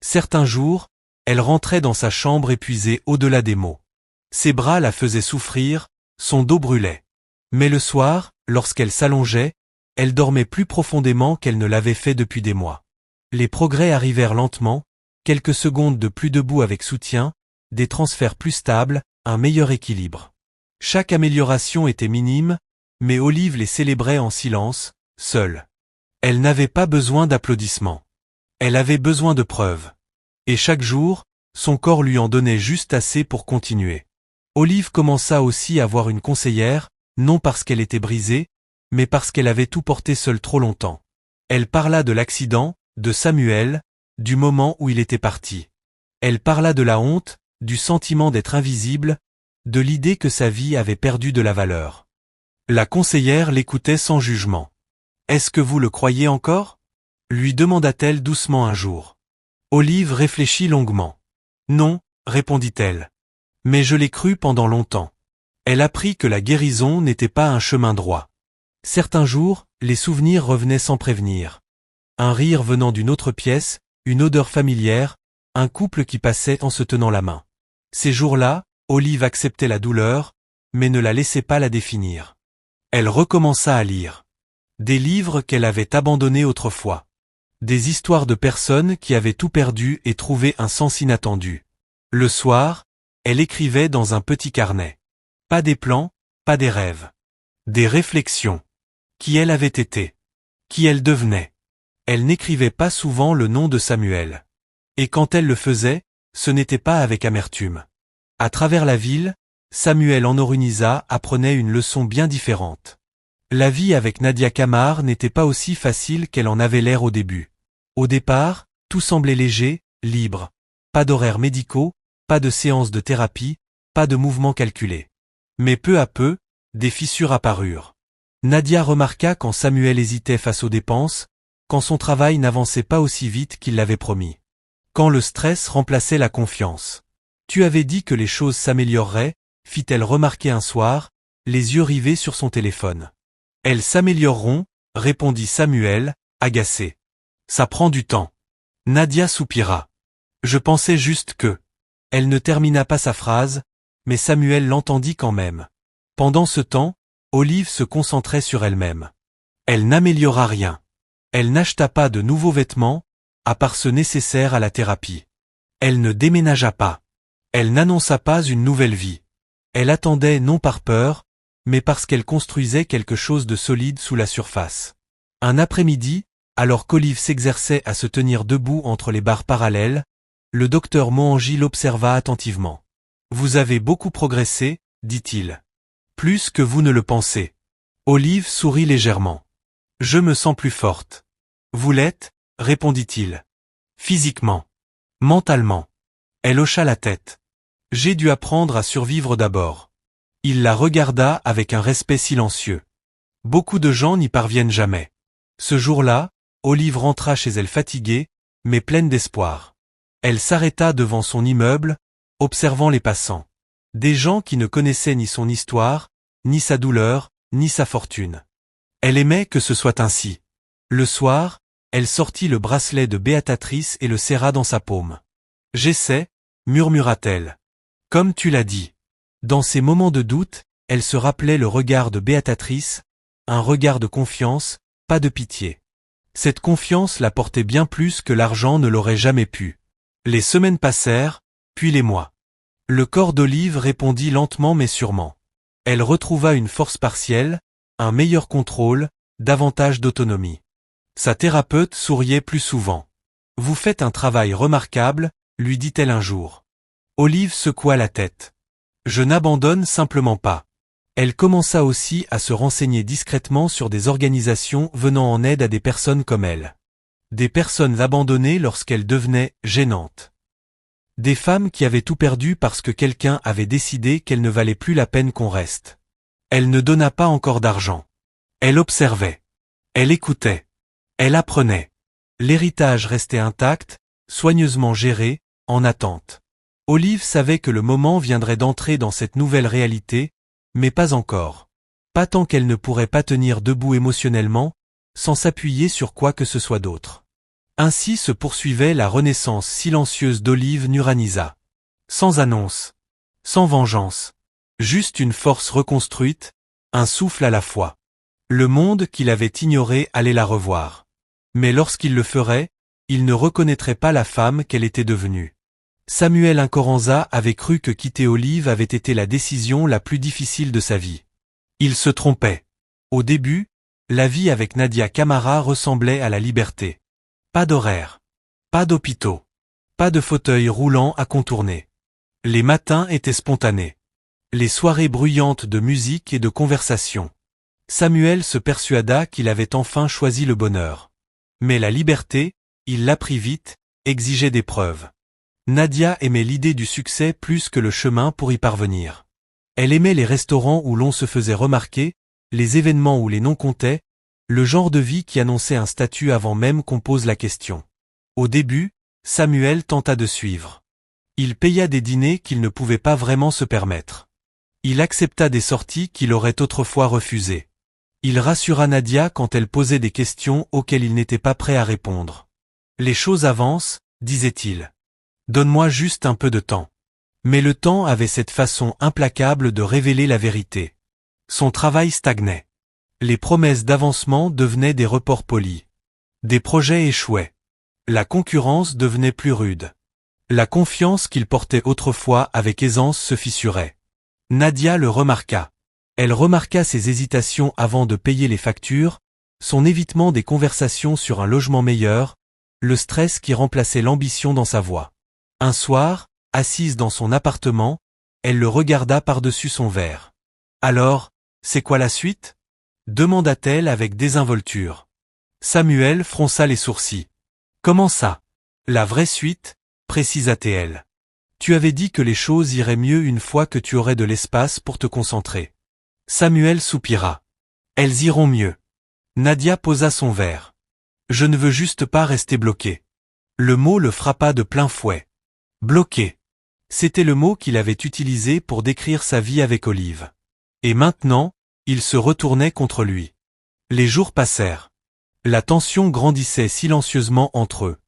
Certains jours, elle rentrait dans sa chambre épuisée au-delà des mots. Ses bras la faisaient souffrir, son dos brûlait. Mais le soir, lorsqu'elle s'allongeait, elle dormait plus profondément qu'elle ne l'avait fait depuis des mois. Les progrès arrivèrent lentement, quelques secondes de plus debout avec soutien, des transferts plus stables, un meilleur équilibre. Chaque amélioration était minime, mais Olive les célébrait en silence, seule. Elle n'avait pas besoin d'applaudissements. Elle avait besoin de preuves. Et chaque jour, son corps lui en donnait juste assez pour continuer. Olive commença aussi à voir une conseillère, non parce qu'elle était brisée, mais parce qu'elle avait tout porté seule trop longtemps. Elle parla de l'accident, de Samuel, du moment où il était parti. Elle parla de la honte, du sentiment d'être invisible, de l'idée que sa vie avait perdu de la valeur. La conseillère l'écoutait sans jugement. « Est-ce que vous le croyez encore ?» lui demanda-t-elle doucement un jour. Olive réfléchit longuement. « Non, » répondit-elle. « Mais je l'ai cru pendant longtemps. » Elle apprit que la guérison n'était pas un chemin droit. Certains jours, les souvenirs revenaient sans prévenir. Un rire venant d'une autre pièce, une odeur familière, un couple qui passait en se tenant la main. Ces jours-là, Olive acceptait la douleur, mais ne la laissait pas la définir. Elle recommença à lire. Des livres qu'elle avait abandonnés autrefois. Des histoires de personnes qui avaient tout perdu et trouvé un sens inattendu. Le soir, elle écrivait dans un petit carnet. Pas des plans, pas des rêves. Des réflexions. Qui elle avait été. Qui elle devenait. Elle n'écrivait pas souvent le nom de Samuel. Et quand elle le faisait, ce n'était pas avec amertume. À travers la ville, Samuel Anoruniza apprenait une leçon bien différente. La vie avec Nadia Kamar n'était pas aussi facile qu'elle en avait l'air au début. Au départ, tout semblait léger, libre. Pas d'horaires médicaux, pas de séances de thérapie, pas de mouvements calculés. Mais peu à peu, des fissures apparurent. Nadia remarqua quand Samuel hésitait face aux dépenses, quand son travail n'avançait pas aussi vite qu'il l'avait promis. Quand le stress remplaçait la confiance. « Tu avais dit que les choses s'amélioreraient », fit-elle remarquer un soir, les yeux rivés sur son téléphone. « Elles s'amélioreront », répondit Samuel, agacé. « Ça prend du temps. » Nadia soupira. « Je pensais juste que… » Elle ne termina pas sa phrase, mais Samuel l'entendit quand même. Pendant ce temps, Olive se concentrait sur elle-même. Elle n'améliora rien. Elle n'acheta pas de nouveaux vêtements, à part ceux nécessaires à la thérapie. Elle ne déménagea pas. Elle n'annonça pas une nouvelle vie. Elle attendait non par peur, mais parce qu'elle construisait quelque chose de solide sous la surface. Un après-midi, alors qu'Olive s'exerçait à se tenir debout entre les barres parallèles, le docteur Mohanji l'observa attentivement. « Vous avez beaucoup progressé, dit-il. Plus que vous ne le pensez. » Olive sourit légèrement. « Je me sens plus forte. »« Vous l'êtes » répondit-il. « Physiquement. Mentalement. » Elle hocha la tête. « J'ai dû apprendre à survivre d'abord. » Il la regarda avec un respect silencieux. Beaucoup de gens n'y parviennent jamais. Ce jour-là, Olive rentra chez elle fatiguée, mais pleine d'espoir. Elle s'arrêta devant son immeuble, observant les passants. Des gens qui ne connaissaient ni son histoire, ni sa douleur, ni sa fortune. Elle aimait que ce soit ainsi. Le soir, elle sortit le bracelet de Béatatrice et le serra dans sa paume. « J'essaie, » murmura-t-elle. « Comme tu l'as dit. » Dans ces moments de doute, elle se rappelait le regard de Béatatrice, un regard de confiance, pas de pitié. Cette confiance la portait bien plus que l'argent ne l'aurait jamais pu. Les semaines passèrent, puis les mois. Le corps d'Olive répondit lentement mais sûrement. Elle retrouva une force partielle, un meilleur contrôle, davantage d'autonomie. Sa thérapeute souriait plus souvent. « Vous faites un travail remarquable », lui dit-elle un jour. Olive secoua la tête. « Je n'abandonne simplement pas. » Elle commença aussi à se renseigner discrètement sur des organisations venant en aide à des personnes comme elle. Des personnes abandonnées lorsqu'elles devenaient gênantes. Des femmes qui avaient tout perdu parce que quelqu'un avait décidé qu'elle ne valait plus la peine qu'on reste. Elle ne donna pas encore d'argent. Elle observait. Elle écoutait. Elle apprenait. L'héritage restait intact, soigneusement géré, en attente. Olive savait que le moment viendrait d'entrer dans cette nouvelle réalité, mais pas encore. Pas tant qu'elle ne pourrait pas tenir debout émotionnellement, sans s'appuyer sur quoi que ce soit d'autre. Ainsi se poursuivait la renaissance silencieuse d'Olive Nuraniza. Sans annonce. Sans vengeance. Juste une force reconstruite, un souffle à la fois. Le monde qu'il avait ignoré allait la revoir. Mais lorsqu'il le ferait, il ne reconnaîtrait pas la femme qu'elle était devenue. Samuel Incoranza avait cru que quitter Olive avait été la décision la plus difficile de sa vie. Il se trompait. Au début, la vie avec Nadia Kamara ressemblait à la liberté. Pas d'horaire. Pas d'hôpitaux. Pas de fauteuil roulant à contourner. Les matins étaient spontanés. Les soirées bruyantes de musique et de conversation. Samuel se persuada qu'il avait enfin choisi le bonheur. Mais la liberté, il l'apprit vite, exigeait des preuves. Nadia aimait l'idée du succès plus que le chemin pour y parvenir. Elle aimait les restaurants où l'on se faisait remarquer, les événements où les noms comptaient, le genre de vie qui annonçait un statut avant même qu'on pose la question. Au début, Samuel tenta de suivre. Il paya des dîners qu'il ne pouvait pas vraiment se permettre. Il accepta des sorties qu'il aurait autrefois refusées. Il rassura Nadia quand elle posait des questions auxquelles il n'était pas prêt à répondre. Les choses avancent, disait-il. Donne-moi juste un peu de temps. Mais le temps avait cette façon implacable de révéler la vérité. Son travail stagnait. Les promesses d'avancement devenaient des reports polis. Des projets échouaient. La concurrence devenait plus rude. La confiance qu'il portait autrefois avec aisance se fissurait. Nadia le remarqua. Elle remarqua ses hésitations avant de payer les factures, son évitement des conversations sur un logement meilleur, le stress qui remplaçait l'ambition dans sa voix. Un soir, assise dans son appartement, elle le regarda par-dessus son verre. « Alors, c'est quoi la suite ?» demanda-t-elle avec désinvolture. Samuel fronça les sourcils. « Comment ça ? La vraie suite ?» précisa-t-elle. « Tu avais dit que les choses iraient mieux une fois que tu aurais de l'espace pour te concentrer. » Samuel soupira. « Elles iront mieux. » Nadia posa son verre. « Je ne veux juste pas rester bloqué. » Le mot le frappa de plein fouet. Bloqué. C'était le mot qu'il avait utilisé pour décrire sa vie avec Olive. Et maintenant, il se retournait contre lui. Les jours passèrent. La tension grandissait silencieusement entre eux.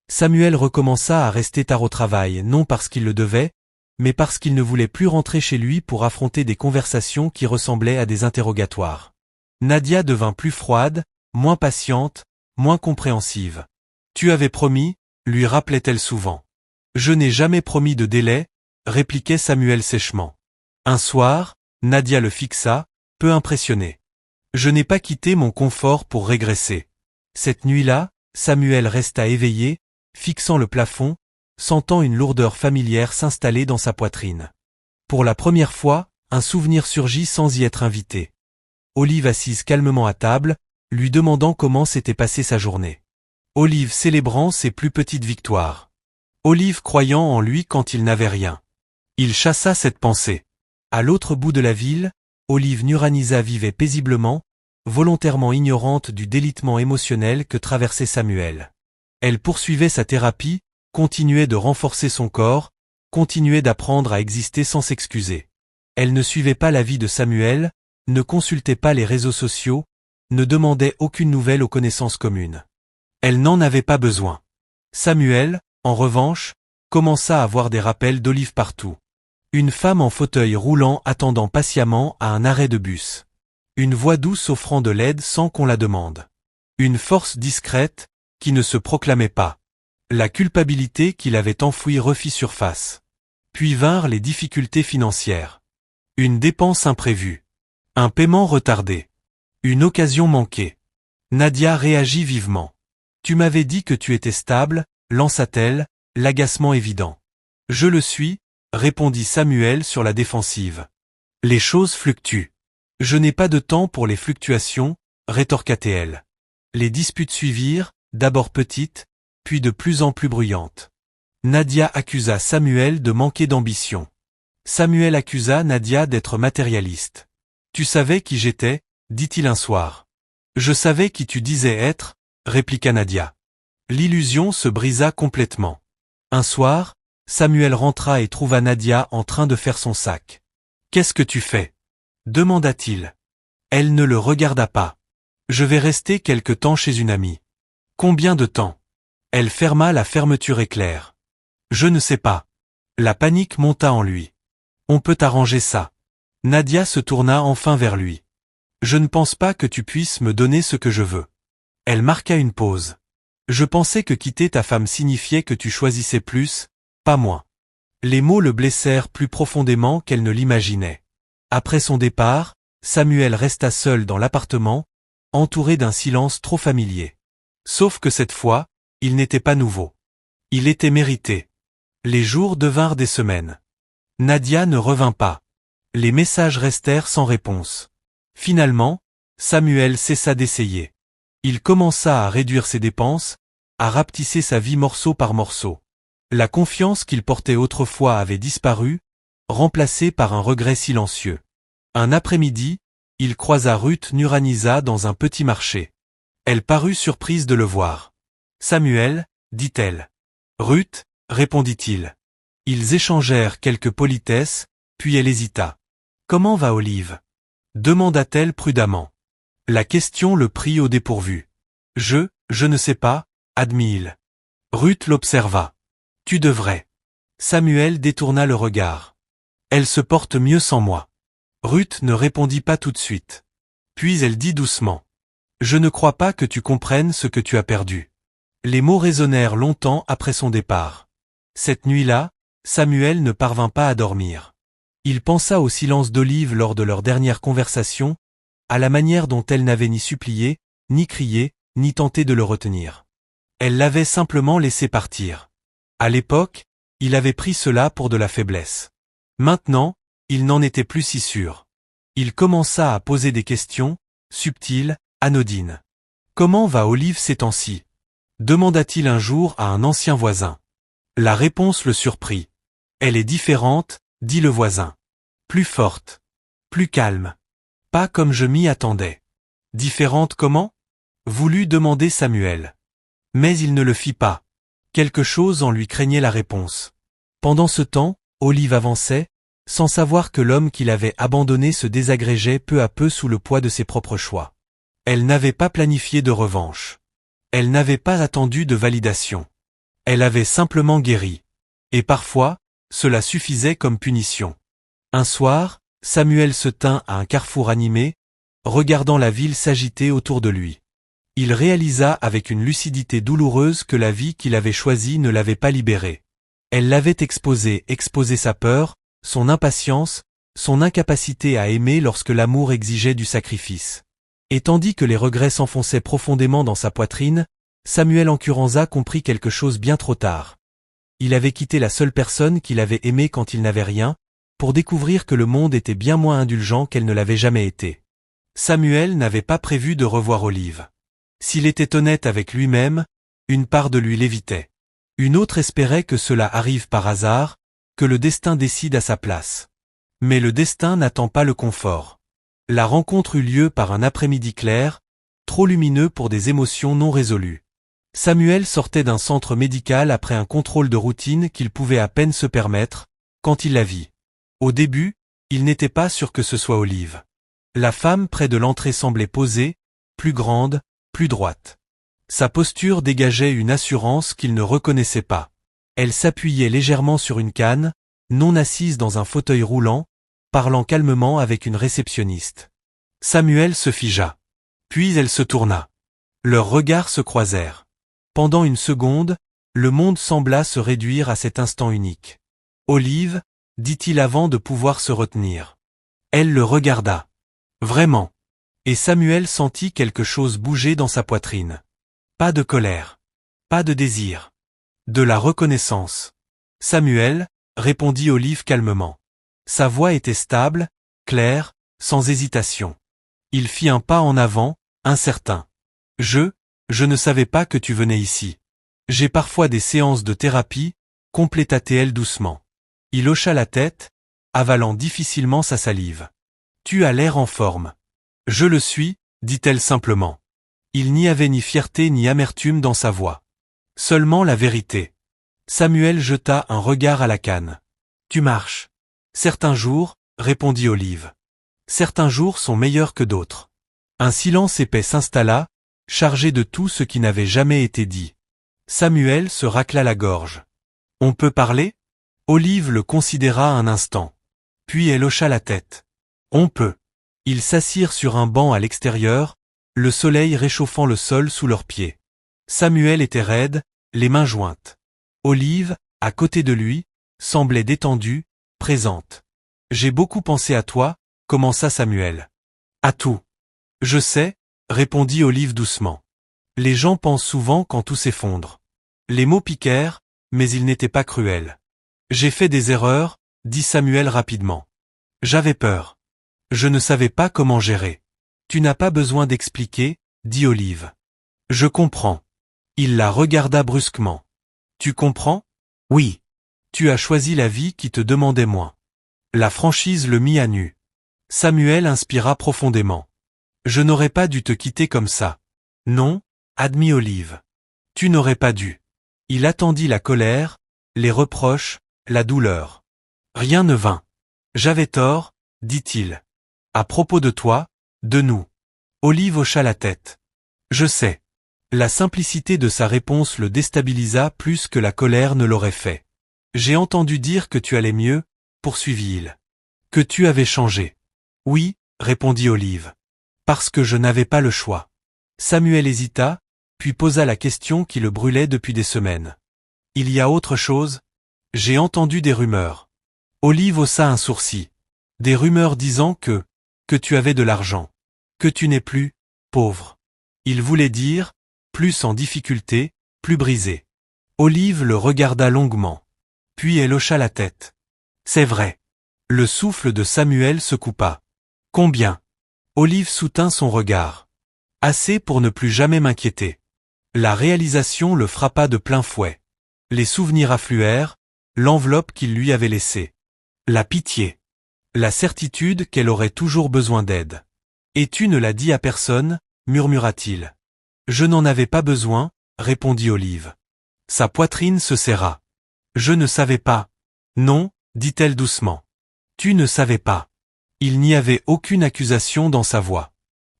Samuel recommença à rester tard au travail, non parce qu'il le devait, mais parce qu'il ne voulait plus rentrer chez lui pour affronter des conversations qui ressemblaient à des interrogatoires. Nadia devint plus froide, moins patiente, moins compréhensive. « Tu avais promis », lui rappelait-elle souvent. « Je n'ai jamais promis de délai », répliquait Samuel sèchement. Un soir, Nadia le fixa, peu impressionnée. « Je n'ai pas quitté mon confort pour régresser. » Cette nuit-là, Samuel resta éveillé, fixant le plafond, sentant une lourdeur familière s'installer dans sa poitrine. Pour la première fois, un souvenir surgit sans y être invité. Olive assise calmement à table, lui demandant comment s'était passée sa journée. Olive célébrant ses plus petites victoires. Olive croyant en lui quand il n'avait rien. Il chassa cette pensée. À l'autre bout de la ville, Olive Nuranisa vivait paisiblement, volontairement ignorante du délitement émotionnel que traversait Samuel. Elle poursuivait sa thérapie, continuait de renforcer son corps, continuait d'apprendre à exister sans s'excuser. Elle ne suivait pas la vie de Samuel, ne consultait pas les réseaux sociaux, ne demandait aucune nouvelle aux connaissances communes. Elle n'en avait pas besoin. Samuel, en revanche, commença à avoir des rappels d'Olive partout. Une femme en fauteuil roulant attendant patiemment à un arrêt de bus. Une voix douce offrant de l'aide sans qu'on la demande. Une force discrète, qui ne se proclamait pas. La culpabilité qu'il avait enfouie refit surface. Puis vinrent les difficultés financières. Une dépense imprévue. Un paiement retardé. Une occasion manquée. Nadia réagit vivement. « Tu m'avais dit que tu étais stable », lança-t-elle, l'agacement évident. « Je le suis », répondit Samuel sur la défensive. « Les choses fluctuent. »« Je n'ai pas de temps pour les fluctuations », rétorqua-t-elle. Les disputes suivirent, d'abord petites, puis de plus en plus bruyantes. Nadia accusa Samuel de manquer d'ambition. Samuel accusa Nadia d'être matérialiste. « Tu savais qui j'étais » dit-il un soir. « Je savais qui tu disais être » répliqua Nadia. L'illusion se brisa complètement. Un soir, Samuel rentra et trouva Nadia en train de faire son sac. « Qu'est-ce que tu fais » demanda-t-il. Elle ne le regarda pas. « Je vais rester quelque temps chez une amie. »« Combien de temps » Elle ferma la fermeture éclair. « Je ne sais pas. » La panique monta en lui. « On peut arranger ça. » Nadia se tourna enfin vers lui. « Je ne pense pas que tu puisses me donner ce que je veux. » Elle marqua une pause. « Je pensais que quitter ta femme signifiait que tu choisissais plus, pas moins. » Les mots le blessèrent plus profondément qu'elle ne l'imaginait. Après son départ, Samuel resta seul dans l'appartement, entouré d'un silence trop familier. Sauf que cette fois, il n'était pas nouveau. Il était mérité. Les jours devinrent des semaines. Nadia ne revint pas. Les messages restèrent sans réponse. Finalement, Samuel cessa d'essayer. Il commença à réduire ses dépenses, à rapetisser sa vie morceau par morceau. La confiance qu'il portait autrefois avait disparu, remplacée par un regret silencieux. Un après-midi, il croisa Ruth Nuranisa dans un petit marché. Elle parut surprise de le voir. « Samuel » dit-elle. « Ruth » répondit-il. Ils échangèrent quelques politesses, puis elle hésita. « Comment va Olive » demanda-t-elle prudemment. La question le prit au dépourvu. « Je ne sais pas » admit-il. Ruth l'observa. « Tu devrais. » Samuel détourna le regard. « Elle se porte mieux sans moi. » Ruth ne répondit pas tout de suite. Puis elle dit doucement. « Je ne crois pas que tu comprennes ce que tu as perdu. » Les mots résonnèrent longtemps après son départ. Cette nuit-là, Samuel ne parvint pas à dormir. Il pensa au silence d'Olive lors de leur dernière conversation, à la manière dont elle n'avait ni supplié, ni crié, ni tenté de le retenir. Elle l'avait simplement laissé partir. À l'époque, il avait pris cela pour de la faiblesse. Maintenant, il n'en était plus si sûr. Il commença à poser des questions, subtiles, anodines. « Comment va Olive ces temps-ci » demanda-t-il un jour à un ancien voisin. La réponse le surprit. « Elle est différente » dit le voisin. « Plus forte. Plus calme. Pas comme je m'y attendais. »« Différente comment » voulut demander Samuel. Mais il ne le fit pas. Quelque chose en lui craignait la réponse. Pendant ce temps, Olive avançait, sans savoir que l'homme qu'il avait abandonné se désagrégeait peu à peu sous le poids de ses propres choix. Elle n'avait pas planifié de revanche. Elle n'avait pas attendu de validation. Elle avait simplement guéri. Et parfois, cela suffisait comme punition. Un soir, Samuel se tint à un carrefour animé, regardant la ville s'agiter autour de lui. Il réalisa avec une lucidité douloureuse que la vie qu'il avait choisie ne l'avait pas libéré. Elle l'avait exposé sa peur, son impatience, son incapacité à aimer lorsque l'amour exigeait du sacrifice. Et tandis que les regrets s'enfonçaient profondément dans sa poitrine, Samuel Encuranza comprit quelque chose bien trop tard. Il avait quitté la seule personne qu'il avait aimée quand il n'avait rien, pour découvrir que le monde était bien moins indulgent qu'elle ne l'avait jamais été. Samuel n'avait pas prévu de revoir Olive. S'il était honnête avec lui-même, une part de lui l'évitait. Une autre espérait que cela arrive par hasard, que le destin décide à sa place. Mais le destin n'attend pas le confort. La rencontre eut lieu par un après-midi clair, trop lumineux pour des émotions non résolues. Samuel sortait d'un centre médical après un contrôle de routine qu'il pouvait à peine se permettre, quand il la vit. Au début, il n'était pas sûr que ce soit Olive. La femme près de l'entrée semblait posée, plus grande, plus droite. Sa posture dégageait une assurance qu'il ne reconnaissait pas. Elle s'appuyait légèrement sur une canne, non assise dans un fauteuil roulant, parlant calmement avec une réceptionniste. Samuel se figea. Puis elle se tourna. Leurs regards se croisèrent. Pendant une seconde, le monde sembla se réduire à cet instant unique. « Olive » dit-il avant de pouvoir se retenir. Elle le regarda. Vraiment. Et Samuel sentit quelque chose bouger dans sa poitrine. Pas de colère. Pas de désir. De la reconnaissance. « Samuel » répondit Olive calmement. Sa voix était stable, claire, sans hésitation. Il fit un pas en avant, incertain. « Je ne savais pas que tu venais ici. J'ai parfois des séances de thérapie, compléta-t-elle doucement. Il hocha la tête, avalant difficilement sa salive. Tu as l'air en forme. Je le suis, dit-elle simplement. Il n'y avait ni fierté ni amertume dans sa voix. Seulement la vérité. Samuel jeta un regard à la canne. Tu marches. Certains jours, répondit Olive. Certains jours sont meilleurs que d'autres. Un silence épais s'installa, chargé de tout ce qui n'avait jamais été dit. Samuel se racla la gorge. On peut parler ? Olive le considéra un instant. Puis elle hocha la tête. On peut. Ils s'assirent sur un banc à l'extérieur, le soleil réchauffant le sol sous leurs pieds. Samuel était raide, les mains jointes. Olive, à côté de lui, semblait détendue, présente. J'ai beaucoup pensé à toi, commença Samuel. À tout. Je sais, répondit Olive doucement. Les gens pensent souvent quand tout s'effondre. Les mots piquèrent, mais ils n'étaient pas cruels. J'ai fait des erreurs, dit Samuel rapidement. J'avais peur. Je ne savais pas comment gérer. Tu n'as pas besoin d'expliquer, dit Olive. Je comprends. Il la regarda brusquement. Tu comprends? Oui. Tu as choisi la vie qui te demandait moins. La franchise le mit à nu. Samuel inspira profondément. Je n'aurais pas dû te quitter comme ça. Non, admit Olive. Tu n'aurais pas dû. Il attendit la colère, les reproches, la douleur. Rien ne vint. J'avais tort, dit-il. À propos de toi, de nous. Olive hocha la tête. Je sais. La simplicité de sa réponse le déstabilisa plus que la colère ne l'aurait fait. J'ai entendu dire que tu allais mieux, poursuivit-il. Que tu avais changé. Oui, répondit Olive. Parce que je n'avais pas le choix. Samuel hésita, puis posa la question qui le brûlait depuis des semaines. Il y a autre chose? J'ai entendu des rumeurs. Olive haussa un sourcil. Des rumeurs disant que tu avais de l'argent. Que tu n'es plus pauvre. Il voulait dire, plus en difficulté, plus brisé. Olive le regarda longuement. Puis elle hocha la tête. C'est vrai. Le souffle de Samuel se coupa. Combien? Olive soutint son regard. Assez pour ne plus jamais m'inquiéter. La réalisation le frappa de plein fouet. Les souvenirs affluèrent, l'enveloppe qu'il lui avait laissée. La pitié. La certitude qu'elle aurait toujours besoin d'aide. Et tu ne l'as dit à personne, murmura-t-il. Je n'en avais pas besoin, répondit Olive. Sa poitrine se serra. Je ne savais pas. Non, dit-elle doucement. Tu ne savais pas. Il n'y avait aucune accusation dans sa voix.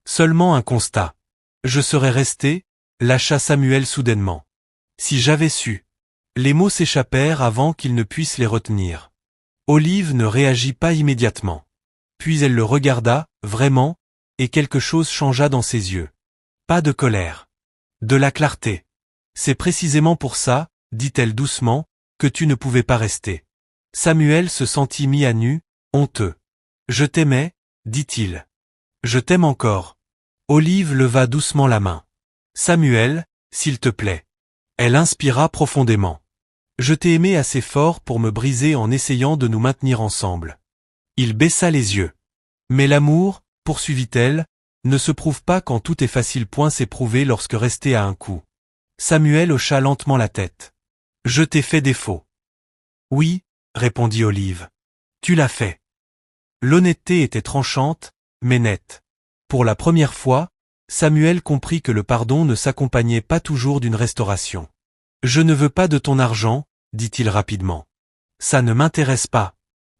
Seulement un constat. Je serais resté, lâcha Samuel soudainement. Si j'avais su. Les mots s'échappèrent avant qu'il ne puisse les retenir. Olive ne réagit pas immédiatement. Puis elle le regarda, vraiment, et quelque chose changea dans ses yeux. Pas de colère. De la clarté. C'est précisément pour ça, dit-elle doucement, que tu ne pouvais pas rester. Samuel se sentit mis à nu, honteux. Je t'aimais, dit-il. Je t'aime encore. Olive leva doucement la main. Samuel, s'il te plaît. Elle inspira profondément. Je t'ai aimé assez fort pour me briser en essayant de nous maintenir ensemble. Il baissa les yeux. Mais l'amour, poursuivit-elle, ne se prouve pas quand tout est facile. C'est prouvé lorsque resté à un coup. Samuel hocha lentement la tête. Je t'ai fait défaut. Oui, répondit Olive. Tu l'as fait. L'honnêteté était tranchante, mais nette. Pour la première fois, Samuel comprit que le pardon ne s'accompagnait pas toujours d'une restauration. Je ne veux pas de ton argent, dit-il rapidement. Ça ne m'intéresse pas.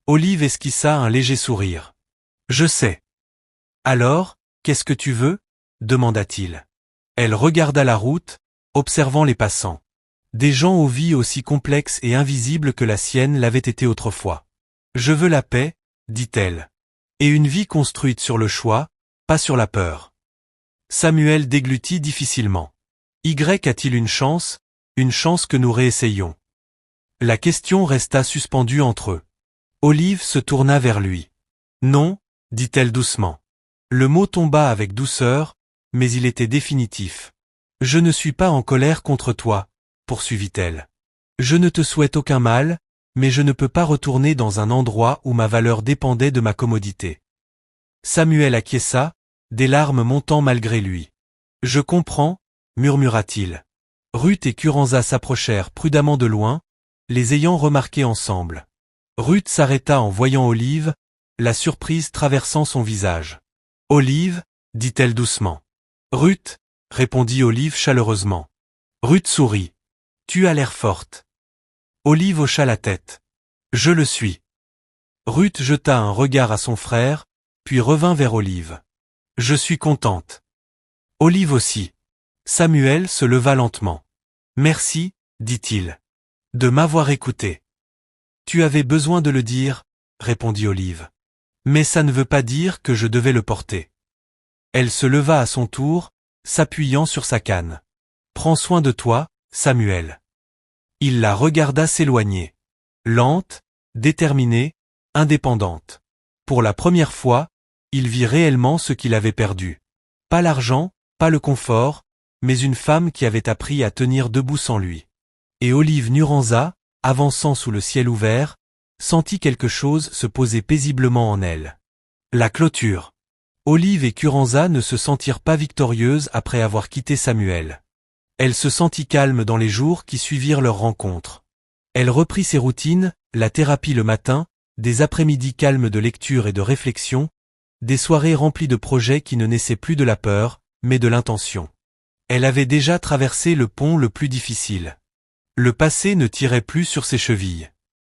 Olive esquissa un léger sourire. Je sais. Alors, qu'est-ce que tu veux? Demanda-t-il. Elle regarda la route, observant les passants. Des gens aux vies aussi complexes et invisibles que la sienne l'avaient été autrefois. Je veux la paix, dit-elle. Et une vie construite sur le choix, pas sur la peur. Samuel déglutit difficilement. Y a-t-il une chance que nous réessayons? La question resta suspendue entre eux. Olive se tourna vers lui. Non, dit-elle doucement. Le mot tomba avec douceur, mais il était définitif. Je ne suis pas en colère contre toi, poursuivit-elle. Je ne te souhaite aucun mal, mais je ne peux pas retourner dans un endroit où ma valeur dépendait de ma commodité. Samuel acquiesça, des larmes montant malgré lui. Je comprends, murmura-t-il. Ruth et Curanza s'approchèrent prudemment de loin, les ayant remarqués ensemble. Ruth s'arrêta en voyant Olive, la surprise traversant son visage. Olive, dit-elle doucement. Ruth, répondit Olive chaleureusement. Ruth sourit. Tu as l'air forte. Olive hocha la tête. Je le suis. Ruth jeta un regard à son frère, puis revint vers Olive. Je suis contente. Olive aussi. Samuel se leva lentement. Merci, dit-il. De m'avoir écouté. Tu avais besoin de le dire, répondit Olive. Mais ça ne veut pas dire que je devais le porter. Elle se leva à son tour, s'appuyant sur sa canne. Prends soin de toi, Samuel. Il la regarda s'éloigner. Lente, déterminée, indépendante. Pour la première fois, il vit réellement ce qu'il avait perdu. Pas l'argent, pas le confort, mais une femme qui avait appris à tenir debout sans lui. Et Olive Nuranza, avançant sous le ciel ouvert, sentit quelque chose se poser paisiblement en elle. La clôture. Olive et Curanza ne se sentirent pas victorieuses après avoir quitté Samuel. Elle se sentit calme dans les jours qui suivirent leur rencontre. Elle reprit ses routines, la thérapie le matin, des après-midi calmes de lecture et de réflexion, des soirées remplies de projets qui ne naissaient plus de la peur, mais de l'intention. Elle avait déjà traversé le pont le plus difficile. Le passé ne tirait plus sur ses chevilles.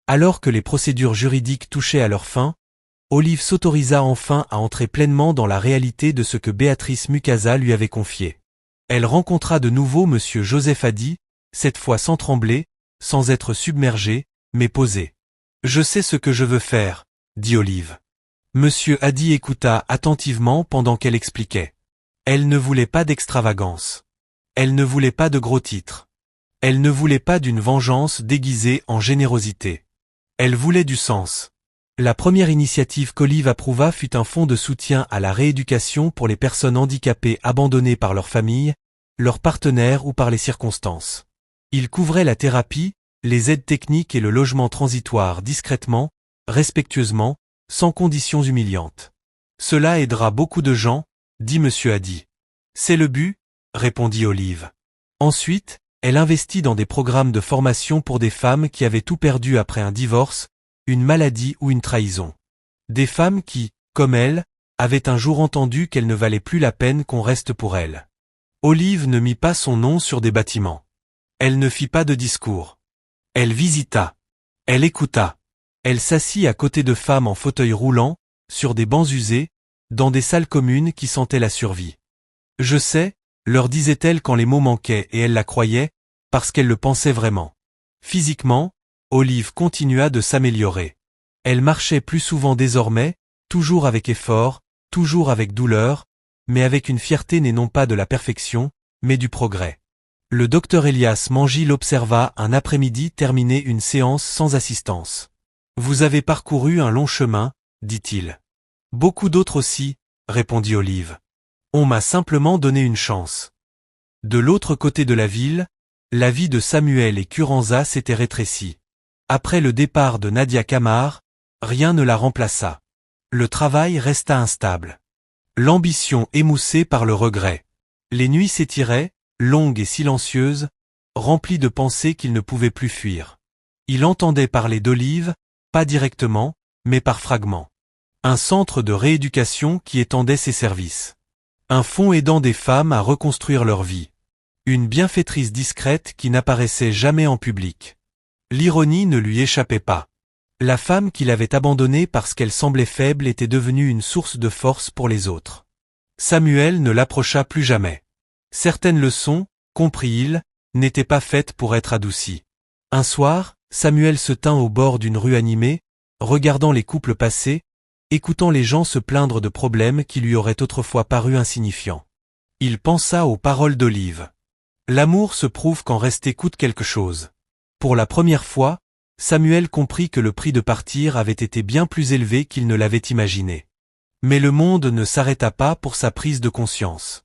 Alors que les procédures juridiques touchaient à leur fin, Olive s'autorisa enfin à entrer pleinement dans la réalité de ce que Béatrice Mukasa lui avait confié. Elle rencontra de nouveau Monsieur Joseph Hady, cette fois sans trembler, sans être submergée, mais posée. « Je sais ce que je veux faire, » dit Olive. Monsieur Hady écouta attentivement pendant qu'elle expliquait. Elle ne voulait pas d'extravagance. Elle ne voulait pas de gros titres. Elle ne voulait pas d'une vengeance déguisée en générosité. Elle voulait du sens. La première initiative qu'Olive approuva fut un fonds de soutien à la rééducation pour les personnes handicapées abandonnées par leur famille, leurs partenaires ou par les circonstances. Il couvrait la thérapie, les aides techniques et le logement transitoire discrètement, respectueusement, sans conditions humiliantes. Cela aidera beaucoup de gens, dit Monsieur Hady. C'est le but, répondit Olive. Ensuite, elle investit dans des programmes de formation pour des femmes qui avaient tout perdu après un divorce, une maladie ou une trahison. Des femmes qui, comme elle, avaient un jour entendu qu'elle ne valait plus la peine qu'on reste pour elle. Olive ne mit pas son nom sur des bâtiments. Elle ne fit pas de discours. Elle visita. Elle écouta. Elle s'assit à côté de femmes en fauteuil roulant, sur des bancs usés, dans des salles communes qui sentaient la survie. Je sais, leur disait-elle quand les mots manquaient et elle la croyait, parce qu'elle le pensait vraiment. Physiquement, Olive continua de s'améliorer. Elle marchait plus souvent désormais, toujours avec effort, toujours avec douleur, mais avec une fierté née non pas de la perfection, mais du progrès. Le docteur Elias Mangy l'observa un après-midi terminer une séance sans assistance. « Vous avez parcouru un long chemin, dit-il. « Beaucoup d'autres aussi, répondit Olive. On m'a simplement donné une chance. » De l'autre côté de la ville, la vie de Samuel et Curanza s'était rétrécie. Après le départ de Nadia Camar, rien ne la remplaça. Le travail resta instable. L'ambition émoussée par le regret. Les nuits s'étiraient, longues et silencieuses, remplies de pensées qu'il ne pouvait plus fuir. Il entendait parler d'Olive, pas directement, mais par fragments. Un centre de rééducation qui étendait ses services. Un fonds aidant des femmes à reconstruire leur vie. Une bienfaitrice discrète qui n'apparaissait jamais en public. L'ironie ne lui échappait pas. La femme qu'il avait abandonnée parce qu'elle semblait faible était devenue une source de force pour les autres. Samuel ne l'approcha plus jamais. Certaines leçons, comprit-il, n'étaient pas faites pour être adoucies. Un soir, Samuel se tint au bord d'une rue animée, regardant les couples passer, écoutant les gens se plaindre de problèmes qui lui auraient autrefois paru insignifiants. Il pensa aux paroles d'Olive. L'amour se prouve quand rester coûte quelque chose. Pour la première fois, Samuel comprit que le prix de partir avait été bien plus élevé qu'il ne l'avait imaginé. Mais le monde ne s'arrêta pas pour sa prise de conscience.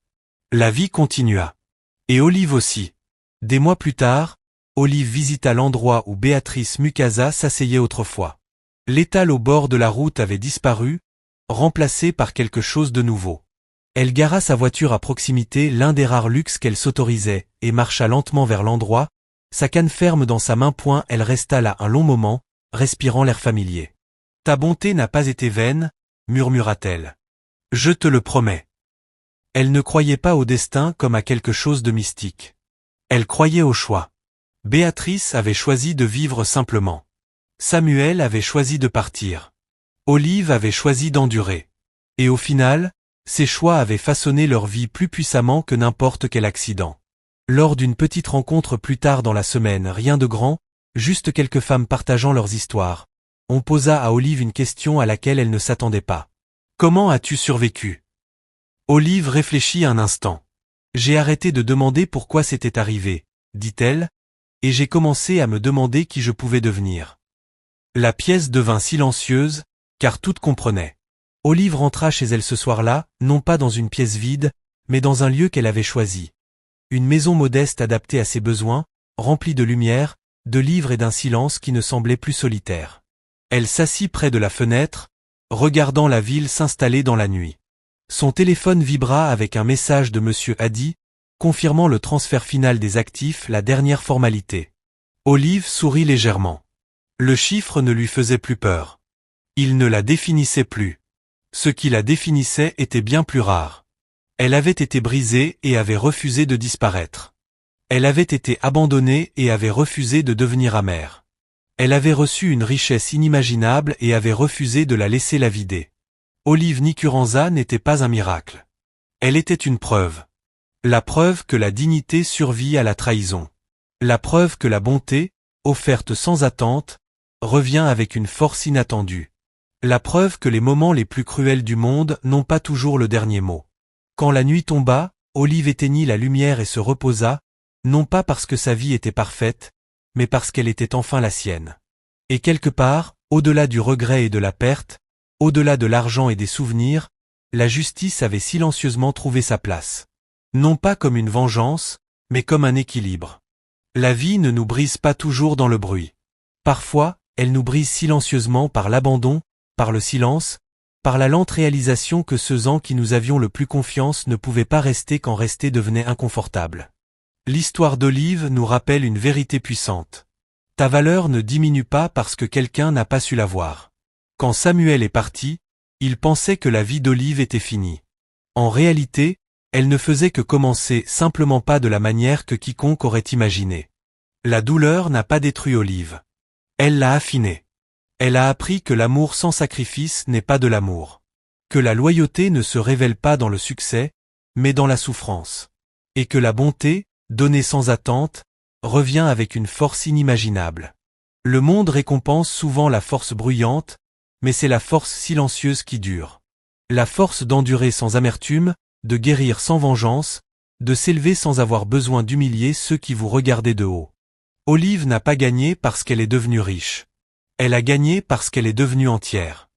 La vie continua. Et Olive aussi. Des mois plus tard, Olive visita l'endroit où Béatrice Mukasa s'asseyait autrefois. L'étal au bord de la route avait disparu, remplacé par quelque chose de nouveau. Elle gara sa voiture à proximité, l'un des rares luxes qu'elle s'autorisait, et marcha lentement vers l'endroit. Sa canne ferme dans sa main poing, elle resta là un long moment, respirant l'air familier. « Ta bonté n'a pas été vaine, » murmura-t-elle. « Je te le promets. » Elle ne croyait pas au destin comme à quelque chose de mystique. Elle croyait au choix. Béatrice avait choisi de vivre simplement. Samuel avait choisi de partir. Olive avait choisi d'endurer. Et au final, ces choix avaient façonné leur vie plus puissamment que n'importe quel accident. Lors d'une petite rencontre plus tard dans la semaine, rien de grand, juste quelques femmes partageant leurs histoires, on posa à Olive une question à laquelle elle ne s'attendait pas. « Comment as-tu survécu » Olive réfléchit un instant. « J'ai arrêté de demander pourquoi c'était arrivé, » dit-elle, « et j'ai commencé à me demander qui je pouvais devenir. » La pièce devint silencieuse, car toutes comprenaient. Olive rentra chez elle ce soir-là, non pas dans une pièce vide, mais dans un lieu qu'elle avait choisi. Une maison modeste adaptée à ses besoins, remplie de lumière, de livres et d'un silence qui ne semblait plus solitaire. Elle s'assit près de la fenêtre, regardant la ville s'installer dans la nuit. Son téléphone vibra avec un message de Monsieur Haddy, confirmant le transfert final des actifs, la dernière formalité. Olive sourit légèrement. Le chiffre ne lui faisait plus peur. Il ne la définissait plus. Ce qui la définissait était bien plus rare. Elle avait été brisée et avait refusé de disparaître. Elle avait été abandonnée et avait refusé de devenir amère. Elle avait reçu une richesse inimaginable et avait refusé de la laisser la vider. Olive Nikuranza n'était pas un miracle. Elle était une preuve. La preuve que la dignité survit à la trahison. La preuve que la bonté, offerte sans attente, revient avec une force inattendue. La preuve que les moments les plus cruels du monde n'ont pas toujours le dernier mot. Quand la nuit tomba, Olive éteignit la lumière et se reposa, non pas parce que sa vie était parfaite, mais parce qu'elle était enfin la sienne. Et quelque part, au-delà du regret et de la perte, au-delà de l'argent et des souvenirs, la justice avait silencieusement trouvé sa place. Non pas comme une vengeance, mais comme un équilibre. La vie ne nous brise pas toujours dans le bruit. Parfois, elle nous brise silencieusement par l'abandon, par le silence, par la lente réalisation que ceux en qui nous avions le plus confiance ne pouvaient pas rester quand rester devenait inconfortable. L'histoire d'Olive nous rappelle une vérité puissante. Ta valeur ne diminue pas parce que quelqu'un n'a pas su la voir. Quand Samuel est parti, il pensait que la vie d'Olive était finie. En réalité, elle ne faisait que commencer, simplement pas de la manière que quiconque aurait imaginé. La douleur n'a pas détruit Olive. Elle l'a affinée. Elle a appris que l'amour sans sacrifice n'est pas de l'amour. Que la loyauté ne se révèle pas dans le succès, mais dans la souffrance. Et que la bonté, donnée sans attente, revient avec une force inimaginable. Le monde récompense souvent la force bruyante, mais c'est la force silencieuse qui dure. La force d'endurer sans amertume, de guérir sans vengeance, de s'élever sans avoir besoin d'humilier ceux qui vous regardaient de haut. Olive n'a pas gagné parce qu'elle est devenue riche. Elle a gagné parce qu'elle est devenue entière.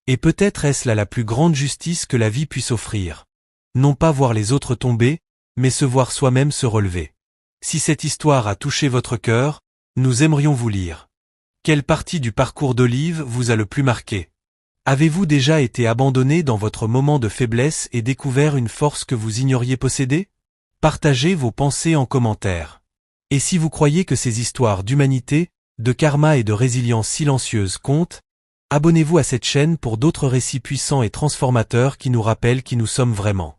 Et peut-être est-ce là la plus grande justice que la vie puisse offrir. Non pas voir les autres tomber, mais se voir soi-même se relever. Si cette histoire a touché votre cœur, nous aimerions vous lire. Quelle partie du parcours d'Olive vous a le plus marqué? Avez-vous déjà été abandonné dans votre moment de faiblesse et découvert une force que vous ignoriez posséder? Partagez vos pensées en commentaire. Et si vous croyez que ces histoires d'humanité, de karma et de résilience silencieuse comptent, abonnez-vous à cette chaîne pour d'autres récits puissants et transformateurs qui nous rappellent qui nous sommes vraiment.